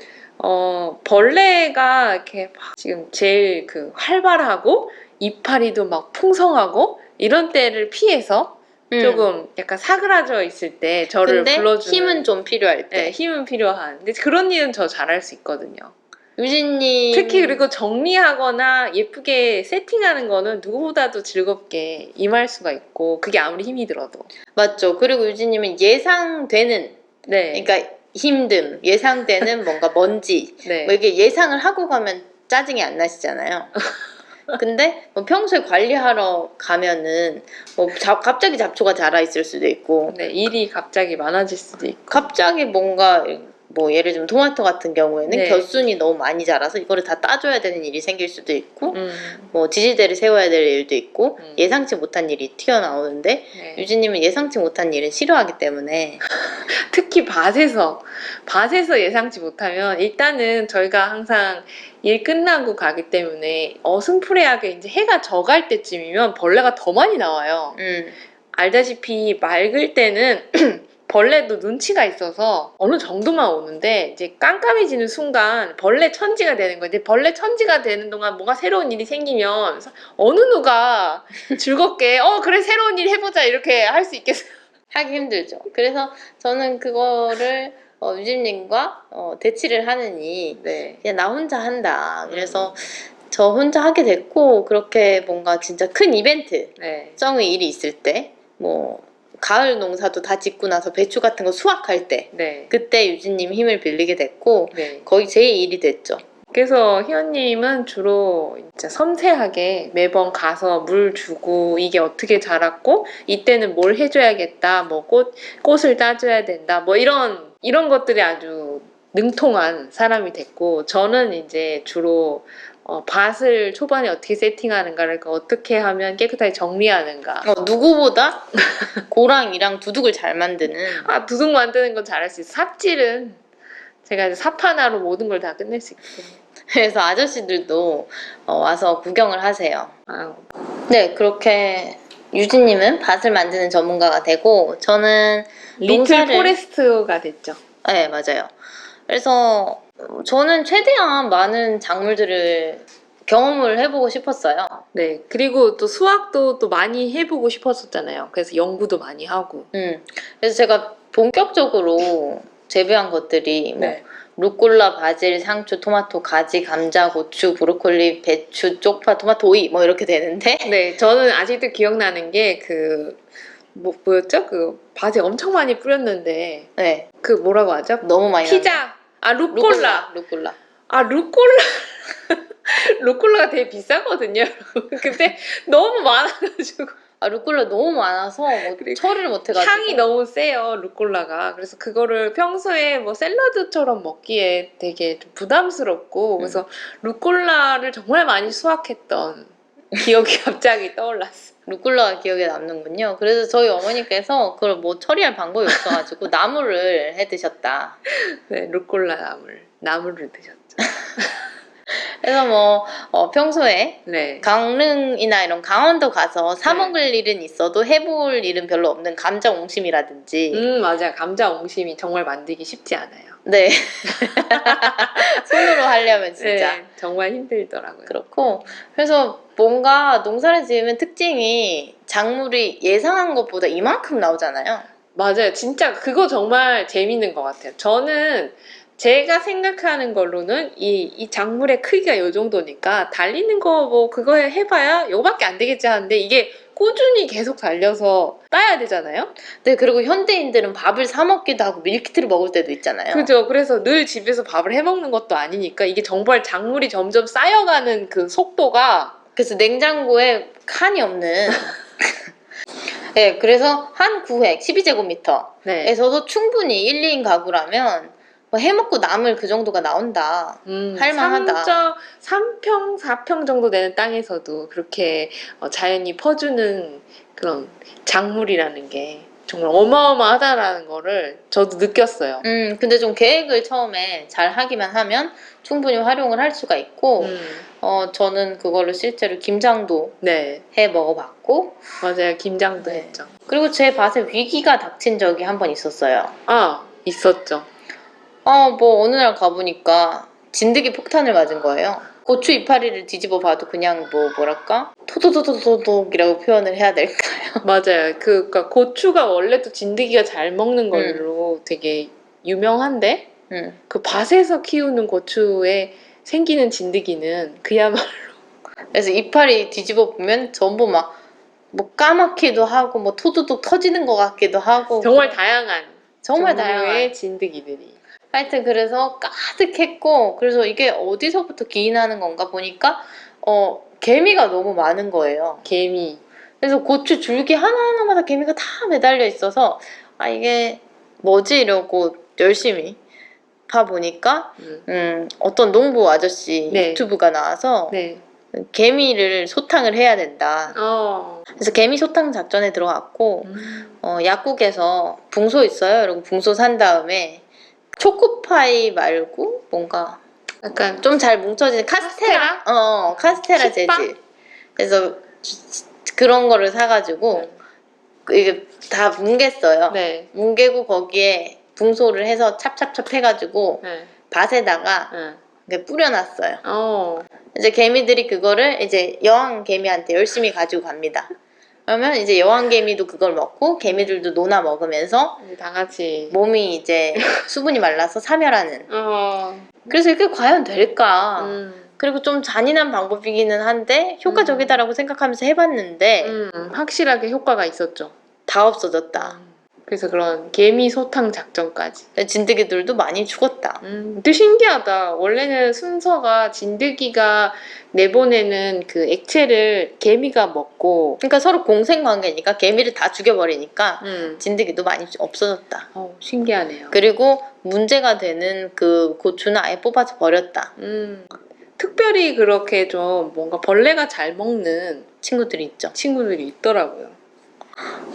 벌레가 이렇게 막 지금 제일 활발하고 이파리도 막 풍성하고 이런 때를 피해서 조금 약간 사그라져 있을 때 저를 근데 불러주는 힘은 좀 필요할 때. 네, 힘은 필요한. 근데 그런 일은 저 잘할 수 있거든요. 유진님 특히 그리고 정리하거나 예쁘게 세팅하는 거는 누구보다도 즐겁게 임할 수가 있고 그게 아무리 힘이 들어도. 맞죠. 그리고 유진님은 예상되는 네. 그러니까 힘듦, 예상되는 뭔가 먼지 네. 뭐 이게 예상을 하고 가면 짜증이 안 나시잖아요. 근데 뭐 평소에 관리하러 가면은 뭐 갑자기 잡초가 자라 있을 수도 있고 네, 일이 갑자기 많아질 수도 있고 갑자기 뭔가 뭐 예를 들면 토마토 같은 경우에는 네. 겨순이 너무 많이 자라서 이거를 다 따줘야 되는 일이 생길 수도 있고 음. 뭐 지지대를 세워야 될 일도 있고 예상치 못한 일이 튀어나오는데 네. 유진님은 예상치 못한 일은 싫어하기 때문에 특히 밭에서 예상치 못하면 일단은 저희가 항상 일 끝나고 가기 때문에 어슴푸레하게 이제 해가 져갈 때쯤이면 벌레가 더 많이 나와요. 알다시피 맑을 때는 벌레도 눈치가 있어서 어느 정도만 오는데 이제 깜깜해지는 순간 벌레 천지가 되는 거예요. 벌레 천지가 되는 동안 뭔가 새로운 일이 생기면 어느 누가 즐겁게 그래 새로운 일 해보자 이렇게 할 수 있겠어요. 하기 힘들죠. 그래서 저는 그거를 유진님과 대치를 하느니 네. 그냥 나 혼자 한다. 그래서 저 혼자 하게 됐고 그렇게 뭔가 진짜 큰 이벤트 네. 성의 일이 있을 때 뭐 가을 농사도 다 짓고 나서 배추 같은 거 수확할 때 네. 그때 유진님 힘을 빌리게 됐고 네. 거의 제 일이 됐죠. 그래서 희원님은 주로 진짜 섬세하게 매번 가서 물 주고 이게 어떻게 자랐고 이때는 뭘 해줘야겠다 뭐 꽃을 따줘야 된다 뭐 이런 것들이 아주 능통한 사람이 됐고 저는 이제 주로 밭을 초반에 어떻게 세팅하는가를 어떻게 하면 깨끗하게 정리하는가. 누구보다 고랑이랑 두둑을 잘 만드는. 두둑 만드는 건 잘할 수 있어. 삽질은 제가 이제 삽 하나로 모든 걸 다 끝낼 수 있기 때문에. 그래서 아저씨들도 와서 구경을 하세요. 아유. 네, 그렇게 유진님은 밭을 만드는 전문가가 되고 저는 리틀 포레스트가 됐죠. 네, 맞아요. 그래서 저는 최대한 많은 작물들을 경험을 해보고 싶었어요. 네, 그리고 또 수학도 또 많이 해보고 싶었었잖아요. 그래서 연구도 많이 하고. 그래서 제가 본격적으로 재배한 것들이 뭐 네. 루꼴라, 바질, 상추, 토마토, 가지, 감자, 고추, 브로콜리, 배추, 쪽파, 토마토, 오이 뭐 이렇게 되는데 네, 저는 아직도 기억나는 게 뭐였죠? 그 밭에 엄청 많이 뿌렸는데 네, 그 뭐라고 하죠? 너무 많이 피자. 루꼴라. 루꼴라. 루꼴라. 루꼴라가 되게 비싸거든요. 근데 너무 많아가지고 루꼴라 너무 많아서 뭐 처리를 못해가지고 향이 너무 세요, 루꼴라가. 그래서 그거를 평소에 뭐 샐러드처럼 먹기에 되게 좀 부담스럽고 그래서 루꼴라를 정말 많이 수확했던 기억이 갑자기 떠올랐어. 루꼴라가 기억에 남는군요. 그래서 저희 어머니께서 그걸 뭐 처리할 방법이 없어가지고 나물을 해 드셨다. 네, 루꼴라 나물을 드셨죠. 그래서 뭐 평소에 네. 강릉이나 이런 강원도 가서 사 먹을 일은 있어도 해볼 일은 별로 없는 감자 옹심이라든지. 맞아요. 감자 옹심이 정말 만들기 쉽지 않아요. 네. 손으로 하려면 진짜. 네, 정말 힘들더라고요. 그렇고 그래서 뭔가 농사를 지으면 특징이 작물이 예상한 것보다 이만큼 나오잖아요. 맞아요. 진짜 그거 정말 재밌는 것 같아요. 저는 제가 생각하는 걸로는 이 작물의 크기가 이 정도니까 달리는 거 뭐 그거 해봐야 요거밖에 안 되겠지 하는데 이게 꾸준히 계속 달려서 따야 되잖아요. 네, 그리고 현대인들은 밥을 사 먹기도 하고 밀키트를 먹을 때도 있잖아요. 그죠. 그래서 늘 집에서 밥을 해 먹는 것도 아니니까 이게 정말 작물이 점점 쌓여가는 그 속도가 그래서 냉장고에 칸이 없는 네, 그래서 한 구획 12제곱미터에서도 네. 충분히 1, 2인 가구라면 뭐 해먹고 남을 그 정도가 나온다. 할만하다. 3평, 4평 정도 되는 땅에서도 그렇게 자연이 퍼주는 그런 작물이라는 게 정말 어마어마하다라는 거를 저도 느꼈어요. 근데 좀 계획을 처음에 잘 하기만 하면 충분히 활용을 할 수가 있고 저는 그걸로 실제로 김장도 네. 해 먹어봤고 맞아요. 김장도 네. 했죠. 그리고 제 밭에 위기가 닥친 적이 한 번 있었어요. 있었죠. 뭐 어느 날 가보니까 진드기 폭탄을 맞은 거예요. 고추 이파리를 뒤집어 봐도 그냥 뭐랄까 토도도도도독이라고 표현을 해야 될까요? 맞아요. 그러니까 고추가 원래 또 진드기가 잘 먹는 걸로 되게 유명한데 그 밭에서 키우는 고추에 생기는 진드기는 그야말로 그래서 이파리 뒤집어 보면 전부 막 뭐 까맣기도 하고 뭐 토도독 터지는 것 같기도 하고 정말 다양한 정말 종류의 다양한 진드기들이. 하여튼 그래서 가득했고 그래서 이게 어디서부터 기인하는 건가 보니까 개미가 너무 많은 거예요. 개미. 그래서 고추 줄기 하나하나마다 개미가 다 매달려 있어서 이게 뭐지 이러고 열심히 봐보니까 어떤 농부 아저씨 유튜브가 나와서 개미를 소탕을 해야 된다. 그래서 개미 소탕 작전에 들어갔고 약국에서 붕소 있어요. 그리고 붕소 산 다음에 초코파이 말고 뭔가 약간 좀 잘 뭉쳐지는 카스테라? 카스테라 재질. 그래서 그런 거를 사가지고 이게 다 뭉갰어요. 뭉개고 거기에 붕소를 해서 찹찹찹 해가지고 밭에다가 뿌려놨어요. 이제 개미들이 그거를 이제 여왕 개미한테 열심히 가지고 갑니다. 그러면 이제 여왕 개미도 그걸 먹고 개미들도 논아 먹으면서 다 같이 몸이 이제 수분이 말라서 사멸하는. 그래서 이게 과연 될까? 그리고 좀 잔인한 방법이기는 한데 효과적이다라고 생각하면서 해봤는데 확실하게 효과가 있었죠. 다 없어졌다. 그래서 그런 개미 소탕 작전까지. 진드기들도 많이 죽었다. 또 신기하다. 원래는 순서가 진드기가 내보내는 그 액체를 개미가 먹고. 그러니까 서로 공생 관계니까 개미를 다 죽여버리니까 음. 진드기도 많이 없어졌다. 신기하네요. 그리고 문제가 되는 그 고추는 아예 뽑아서 버렸다. 특별히 그렇게 좀 뭔가 벌레가 잘 먹는 친구들이 있죠. 친구들이 있더라고요.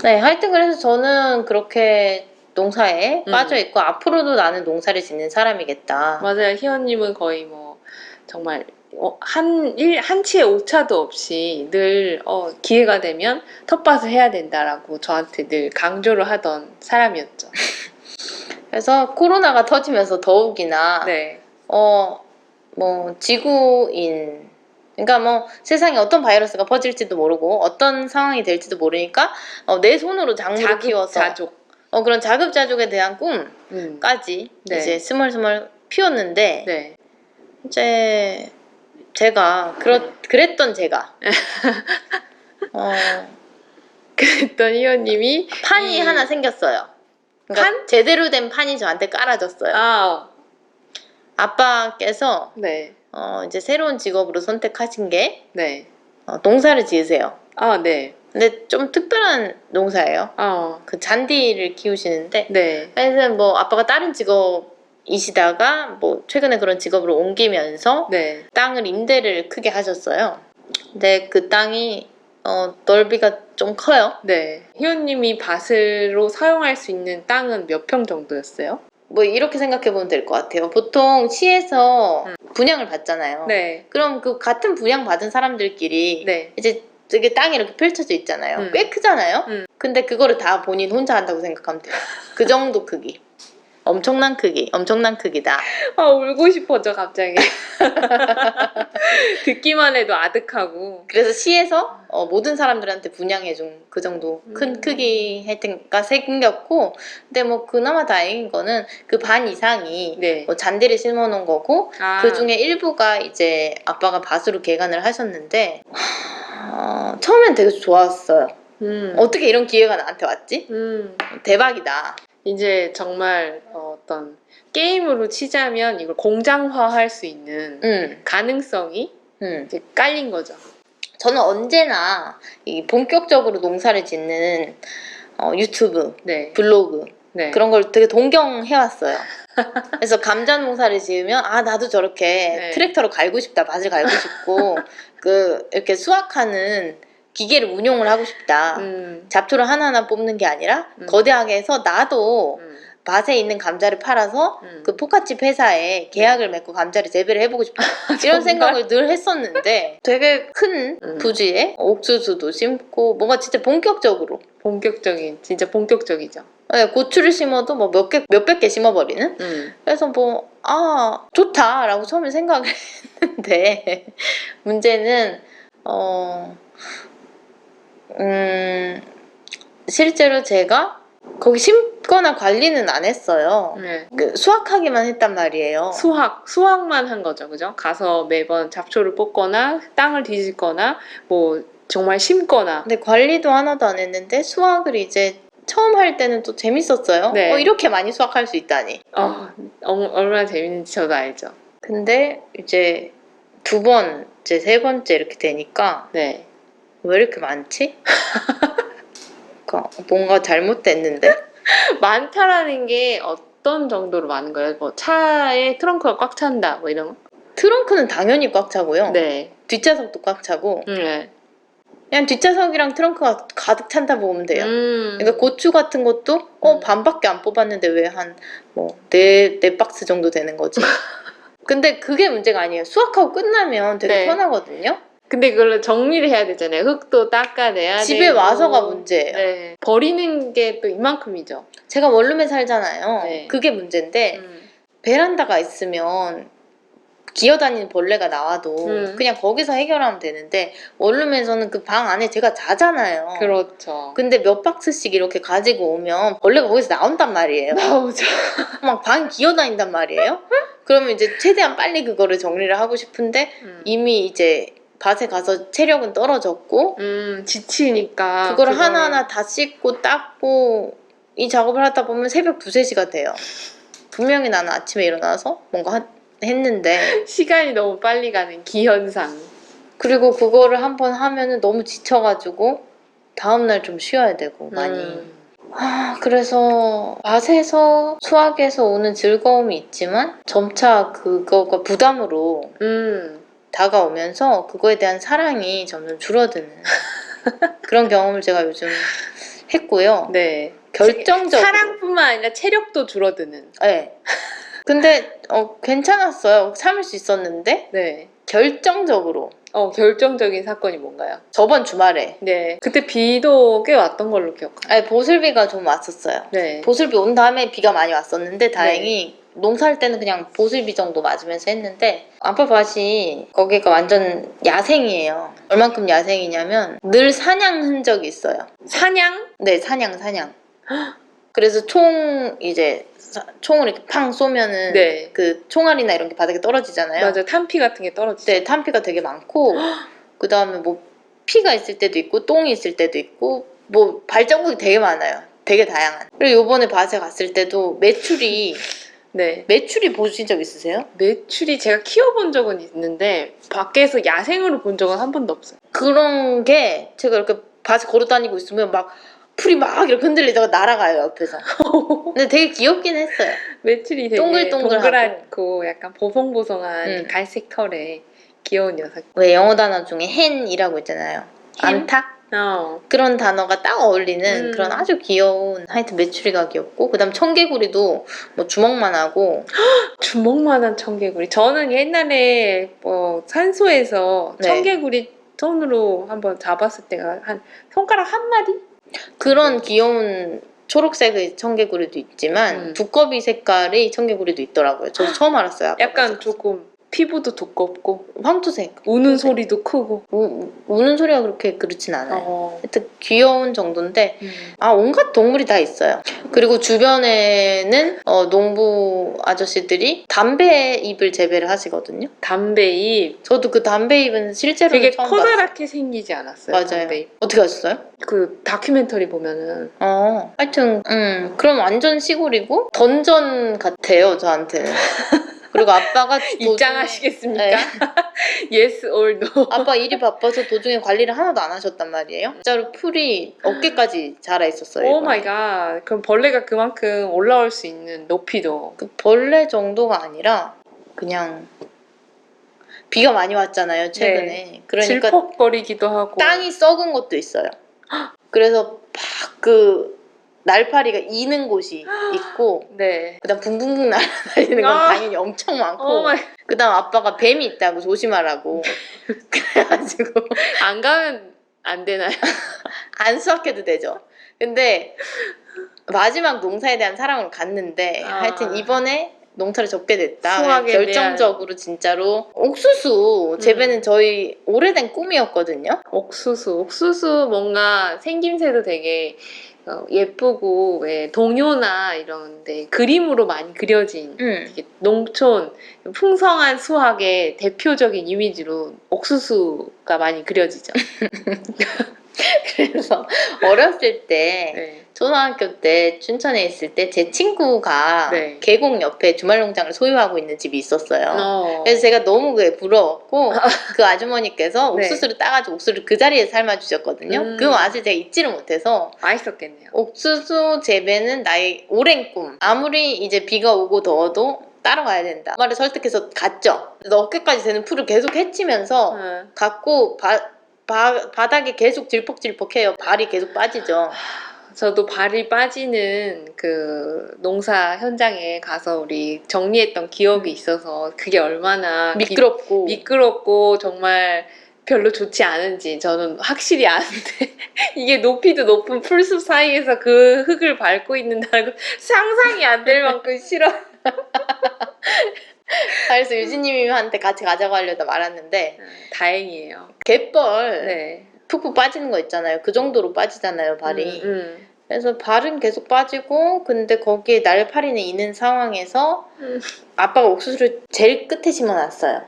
네, 하여튼 그래서 저는 그렇게 농사에 빠져 있고 앞으로도 나는 농사를 짓는 사람이겠다. 맞아요. 희원님은 거의 뭐 정말 한 치의 오차도 없이 늘 기회가 되면 텃밭을 해야 된다라고 저한테 늘 강조를 하던 사람이었죠. 그래서 코로나가 터지면서 더욱이나 네. 뭐 지구인 그러니까 뭐 세상에 어떤 바이러스가 퍼질지도 모르고 어떤 상황이 될지도 모르니까 내 손으로 작물을 키워서 자족. 그런 자급자족에 대한 꿈까지 네. 이제 스멀스멀 피웠는데 네. 이제 제가 그랬던 제가 그랬던 희원님이 판이 하나 생겼어요. 그러니까 제대로 된 판이 저한테 깔아졌어요. 아빠께서 네. 이제 새로운 직업으로 선택하신 게 네. 농사를 지으세요. 네. 근데 좀 특별한 농사예요. 그 잔디를 키우시는데 네. 그래서 뭐 아빠가 다른 직업이시다가 뭐 최근에 그런 직업으로 옮기면서 네. 땅을 임대를 크게 하셨어요. 근데 그 땅이 넓이가 좀 커요. 네. 희원님이 밭으로 사용할 수 있는 땅은 몇 평 정도였어요? 뭐 이렇게 생각해 보면 될 것 같아요. 보통 시에서 분양을 받잖아요. 네. 그럼 그 같은 분양 받은 사람들끼리 네. 이제 되게 땅이 이렇게 펼쳐져 있잖아요. 꽤 크잖아요. 근데 그거를 다 본인 혼자 한다고 생각하면 돼요. 그 정도 크기. 엄청난 크기다. 울고 싶어져 갑자기. 듣기만 해도 아득하고. 그래서 시에서 모든 사람들한테 분양해준 그 정도 큰 크기 혜택가 생겼고, 근데 뭐 그나마 다행인 거는 그 반 이상이 네. 뭐 잔디를 심어놓은 거고 그 중에 일부가 이제 아빠가 밭으로 개간을 하셨는데 처음엔 되게 좋았어요. 어떻게 이런 기회가 나한테 왔지? 대박이다. 이제 정말 어떤 게임으로 치자면 이걸 공장화할 수 있는 가능성이 이제 깔린 거죠. 저는 언제나 이 본격적으로 농사를 짓는 유튜브, 네. 블로그 네. 그런 걸 되게 동경해왔어요. 그래서 감자 농사를 지으면 나도 저렇게 네. 트랙터로 갈고 싶다, 밭을 갈고 싶고 이렇게 수확하는 기계를 운용을 하고 싶다. 잡초를 하나하나 뽑는 게 아니라 거대하게 해서 나도 밭에 있는 감자를 팔아서 그 포카칩 회사에 계약을 맺고 감자를 재배를 해보고 싶다. 이런 생각을 늘 했었는데 되게 큰 부지에 옥수수도 심고 뭔가 진짜 진짜 본격적이죠. 네, 고추를 심어도 뭐 몇백 개 심어버리는? 그래서 뭐 좋다라고 처음에 생각을 했는데 문제는 실제로 제가 거기 심거나 관리는 안 했어요. 네. 수확하기만 했단 말이에요. 수확만 한 거죠, 그죠? 가서 매번 잡초를 뽑거나 땅을 뒤집거나 뭐 정말 심거나. 근데 관리도 하나도 안 했는데 수확을 이제 처음 할 때는 또 재밌었어요. 네. 이렇게 많이 수확할 수 있다니. 얼마나 재밌는지 저도 알죠. 근데 이제 두 번째, 세 번째 이렇게 되니까 네. 왜 이렇게 많지? 그러니까 뭔가 잘못됐는데? 많다라는 게 어떤 정도로 많은 거예요? 뭐 차에 트렁크가 꽉 찬다 뭐 이런 거? 트렁크는 당연히 꽉 차고요. 네. 뒷좌석도 꽉 차고 네. 그냥 뒷좌석이랑 트렁크가 가득 찬다 보면 돼요. 그러니까 고추 같은 것도 반밖에 안 뽑았는데 왜 한 네 박스 정도 되는 거지? 근데 그게 문제가 아니에요. 수확하고 끝나면 되게 네. 편하거든요. 근데 그걸 정리를 해야 되잖아요. 흙도 닦아내야 되고. 집에 와서가 문제예요. 네. 버리는 게 또 이만큼이죠. 제가 원룸에 살잖아요. 네. 그게 문제인데 베란다가 있으면 기어다니는 벌레가 나와도 그냥 거기서 해결하면 되는데 원룸에서는 그 방 안에 제가 자잖아요. 그렇죠. 근데 몇 박스씩 이렇게 가지고 오면 벌레가 거기서 나온단 말이에요. 나오죠. 막 방 기어다닌단 말이에요. 그러면 이제 최대한 빨리 그거를 정리를 하고 싶은데 이미 이제 밭에 가서 체력은 떨어졌고 지치니까 그걸 하나하나 다 씻고 닦고 이 작업을 하다 보면 새벽 2, 3시가 돼요. 분명히 나는 아침에 일어나서 뭔가 했는데 시간이 너무 빨리 가는 기현상. 그리고 그거를 한번 하면은 너무 지쳐가지고 다음날 좀 쉬어야 되고 많이 그래서 밭에서 수학에서 오는 즐거움이 있지만 점차 그거가 부담으로 다가오면서 그거에 대한 사랑이 점점 줄어드는 그런 경험을 제가 요즘 했고요. 네. 결정적으로 사랑뿐만 아니라 체력도 줄어드는. 네. 근데 괜찮았어요. 참을 수 있었는데 네. 결정적으로 결정적인 사건이 뭔가요? 저번 주말에 네. 그때 비도 꽤 왔던 걸로 기억해요. 보슬비가 좀 왔었어요. 네. 보슬비 온 다음에 비가 많이 왔었는데 다행히 농사할 때는 그냥 보슬비 정도 맞으면서 했는데 아빠 밭이 거기가 완전 야생이에요. 얼만큼 야생이냐면 늘 사냥 흔적이 있어요. 사냥? 네, 사냥. 그래서 총을 이렇게 팡 쏘면은 네. 그 총알이나 이런 게 바닥에 떨어지잖아요. 맞아. 탄피 같은 게 떨어지죠. 네, 탄피가 되게 많고 그 다음에 뭐 피가 있을 때도 있고 똥이 있을 때도 있고 뭐 발자국이 되게 많아요. 되게 다양한. 그리고 요번에 밭에 갔을 때도 메추리 네. 보신 적 있으세요? 메추리 제가 키워본 적은 있는데 밖에서 야생으로 본 적은 한 번도 없어요. 그런 게 제가 이렇게 밭에 걸어 다니고 있으면 막 풀이 막 이렇게 흔들리다가 날아가요 옆에서. 근데 되게 귀엽긴 했어요. 메추리 되게 동글동글하고. 동그랗고 약간 보송보송한 음. 갈색 털에 귀여운 녀석. 왜 영어 단어 중에 hen이라고 있잖아요. hen? 암탉? 어. 그런 단어가 딱 어울리는 그런 아주 귀여운 하여튼 메추리가 귀엽고 그다음 청개구리도 뭐 주먹만 하고 주먹만한 청개구리. 저는 옛날에 산소에서 네. 청개구리 손으로 한번 잡았을 때가 한 손가락 한 마디? 그런 귀여운 초록색의 청개구리도 있지만 두꺼비 색깔의 청개구리도 있더라고요. 저도 처음 알았어요. 약간 조금 피부도 두껍고 황토색. 우는 소리도 크고. 우는 소리가 그렇게 그렇진 않아요. 하여튼 귀여운 정도인데 음. 온갖 동물이 다 있어요. 그리고 주변에는 농부 아저씨들이 담배잎을 재배를 하시거든요. 담배잎. 저도 그 담배잎은 실제로 되게 처음 커다랗게 생기지 않았어요? 맞아요. 담배잎. 어떻게 하셨어요? 그 다큐멘터리 보면은 하여튼 그럼 완전 시골이고 던전 같아요 저한테는. 그리고 아빠가 입장하시겠습니까? 네. Yes or no? 아빠 일이 바빠서 도중에 관리를 하나도 안 하셨단 말이에요. 진짜로 풀이 어깨까지 자라 있었어요. 오 이번에. 마이 갓. 그럼 벌레가 그만큼 올라올 수 있는 높이도. 그 벌레 정도가 아니라 그냥 비가 많이 왔잖아요 최근에. 네. 그러니까 질퍽거리기도 하고. 땅이 썩은 것도 있어요. 그래서 막 그 날파리가 이는 곳이 있고 네. 그다음 붕붕붕 날아다니는 건 당연히 엄청 많고 오 마이. 그다음 아빠가 뱀이 있다고 조심하라고 그래가지고 안 가면 안 되나요? 안 수확해도 되죠. 근데 마지막 농사에 대한 사랑으로 갔는데 하여튼 이번에 농사를 접게 됐다. 수확에 결정적으로 진짜로 옥수수 재배는 저희 오래된 꿈이었거든요. 옥수수 뭔가 생김새도 되게 예쁘고 왜 동요나 이런데 그림으로 많이 그려진 되게 농촌 풍성한 수확의 대표적인 이미지로 옥수수가 많이 그려지죠. 그래서 어렸을 때 네. 초등학교 때 춘천에 있을 때 제 친구가 네. 계곡 옆에 주말농장을 소유하고 있는 집이 있었어요. 어. 그래서 제가 너무 그게 부러웠고 그 아주머니께서 네. 옥수수를 따가지고 옥수수를 그 자리에 삶아주셨거든요. 그 맛을 제가 잊지를 못해서 맛있었겠네요. 옥수수 재배는 나의 오랜 꿈. 아무리 이제 비가 오고 더워도 따라가야 된다. 그 말에 설득해서 갔죠. 그래서 어깨까지 되는 풀을 계속 헤치면서 갔고 바닥에 계속 질퍽질퍽해요. 발이 계속 빠지죠. 저도 발이 빠지는 그 농사 현장에 가서 우리 정리했던 기억이 있어서 그게 얼마나 미끄럽고 정말 별로 좋지 않은지 저는 확실히 아는데 이게 높이도 높은 풀숲 사이에서 그 흙을 밟고 있는다는 거 상상이 안 될 만큼 싫어. 그래서 유진님한테 같이 가자고 하려다 말았는데 다행이에요. 갯벌 네. 푹푹 빠지는 거 있잖아요. 그 정도로 빠지잖아요, 발이. 그래서 발은 계속 빠지고 근데 거기에 날파리는 있는 상황에서 아빠가 옥수수를 제일 끝에 심어놨어요.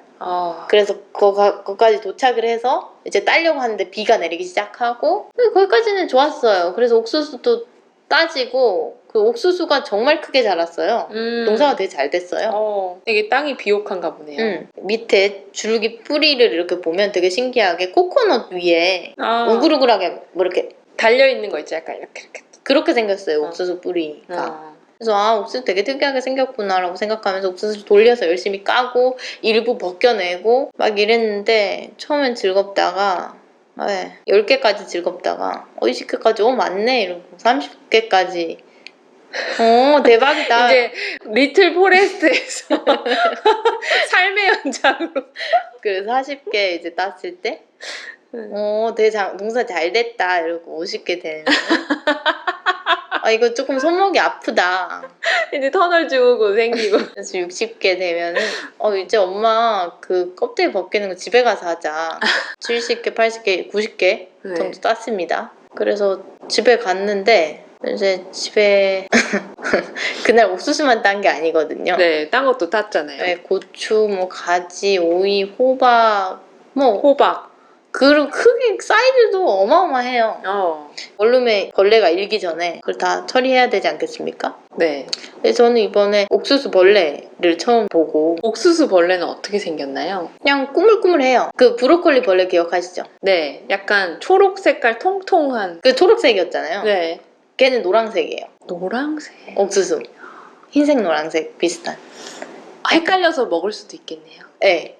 그래서 거기까지 도착을 해서 이제 따려고 하는데 비가 내리기 시작하고 거기까지는 좋았어요. 그래서 옥수수도 따지고 그 옥수수가 정말 크게 자랐어요. 농사가 되게 잘 됐어요. 되게 땅이 비옥한가 보네요. 밑에 줄기 뿌리를 이렇게 보면 되게 신기하게 코코넛 위에 우글우글하게 뭐 이렇게 달려있는 거 있죠. 약간 이렇게. 그렇게 생겼어요. 옥수수 뿌리가. 그래서 옥수수 되게 특이하게 생겼구나라고 생각하면서 옥수수 돌려서 열심히 까고 일부 벗겨내고 막 이랬는데 처음엔 즐겁다가 10개까지 즐겁다가 20개까지 많네 이러고 30개까지 대박이다. 이제 리틀 포레스트에서 삶의 연장으로. 그래서 40개 이제 땄을 때 되게 농사 잘 됐다 이러고 50개 되면 이거 조금 손목이 아프다. 이제 터널 증후군 생기고. 그래서 60개 되면은 이제 엄마 그 껍데기 벗기는 거 집에 가서 하자. 70개, 80개, 90개 정도 땄습니다. 그래서 집에 갔는데 이제 집에 그날 옥수수만 딴 게 아니거든요. 네, 딴 것도 땄잖아요. 네, 고추, 뭐 가지, 오이, 호박, 호박. 그 크기 사이즈도 어마어마해요. 원룸에 벌레가 일기 전에 그걸 다 처리해야 되지 않겠습니까? 네. 그래서 저는 이번에 옥수수 벌레를 처음 보고 옥수수 벌레는 어떻게 생겼나요? 그냥 꾸물꾸물해요. 그 브로콜리 벌레 기억하시죠? 네, 약간 초록 색깔 통통한. 그 초록색이었잖아요. 네. 걔는 노란색이에요. 노란색. 옥수수. 흰색 노란색 비슷한. 헷갈려서 먹을 수도 있겠네요. 네.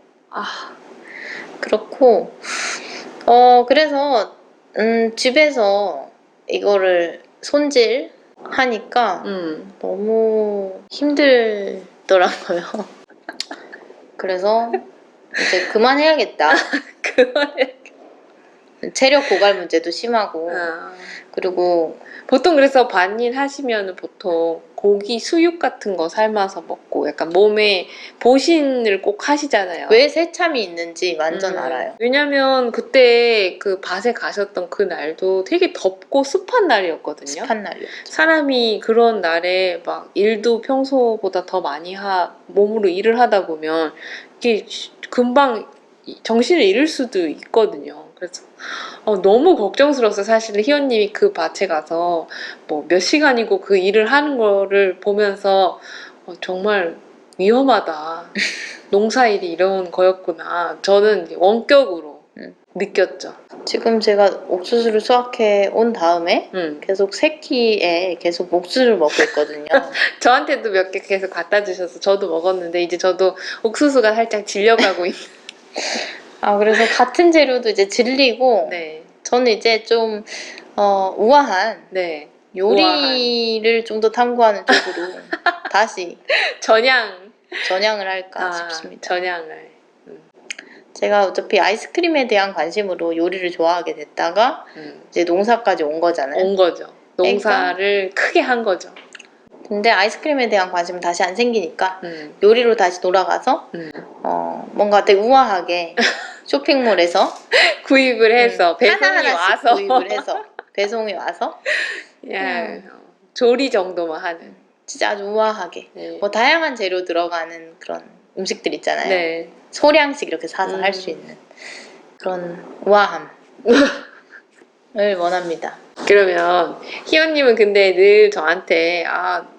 그렇고 그래서 집에서 이거를 손질하니까 너무 힘들더라고요. 그래서 이제 그만해야겠다. 체력 고갈 문제도 심하고 그리고 보통 그래서 반일 하시면 보통 고기 수육 같은 거 삶아서 먹고 약간 몸에 보신을 꼭 하시잖아요. 왜 새참이 있는지 완전 알아요. 왜냐면 그때 그 밭에 가셨던 그 날도 되게 덥고 습한 날이었거든요. 습한 날이요. 사람이 그런 날에 막 일도 평소보다 더 많이 몸으로 일을 하다 보면 이게 금방 정신을 잃을 수도 있거든요. 그래서 너무 걱정스러웠어요. 사실은 희원님이 그 밭에 가서 뭐 몇 시간이고 그 일을 하는 거를 보면서 정말 위험하다. 농사일이 이런 거였구나. 저는 이제 원격으로 느꼈죠. 지금 제가 옥수수를 수확해 온 다음에 계속 새끼에 계속 옥수수를 먹고 있거든요. 저한테도 몇 개 계속 갖다 주셔서 저도 먹었는데 이제 저도 옥수수가 살짝 질려가고 있는. 그래서 같은 재료도 이제 질리고 네. 저는 이제 좀 우아한 네. 요리를 좀 더 탐구하는 쪽으로 다시 전향을 할까 싶습니다. 전향을. 제가 어차피 아이스크림에 대한 관심으로 요리를 좋아하게 됐다가 이제 농사까지 온 거잖아요. 온 거죠. 농사를 크게 한 거죠. 근데 아이스크림에 대한 관심은 다시 안 생기니까 요리로 다시 돌아가서 뭔가 되게 우아하게 쇼핑몰에서 구입을 해서 배송이 하나하나씩 와서 구입을 해서 배송이 와서 조리 정도만 하는 진짜 아주 우아하게 뭐 다양한 재료 들어가는 그런 음식들 있잖아요. 네. 소량씩 이렇게 사서 할 수 있는 그런 우아함을 원합니다. 그러면 희원님은 근데 늘 저한테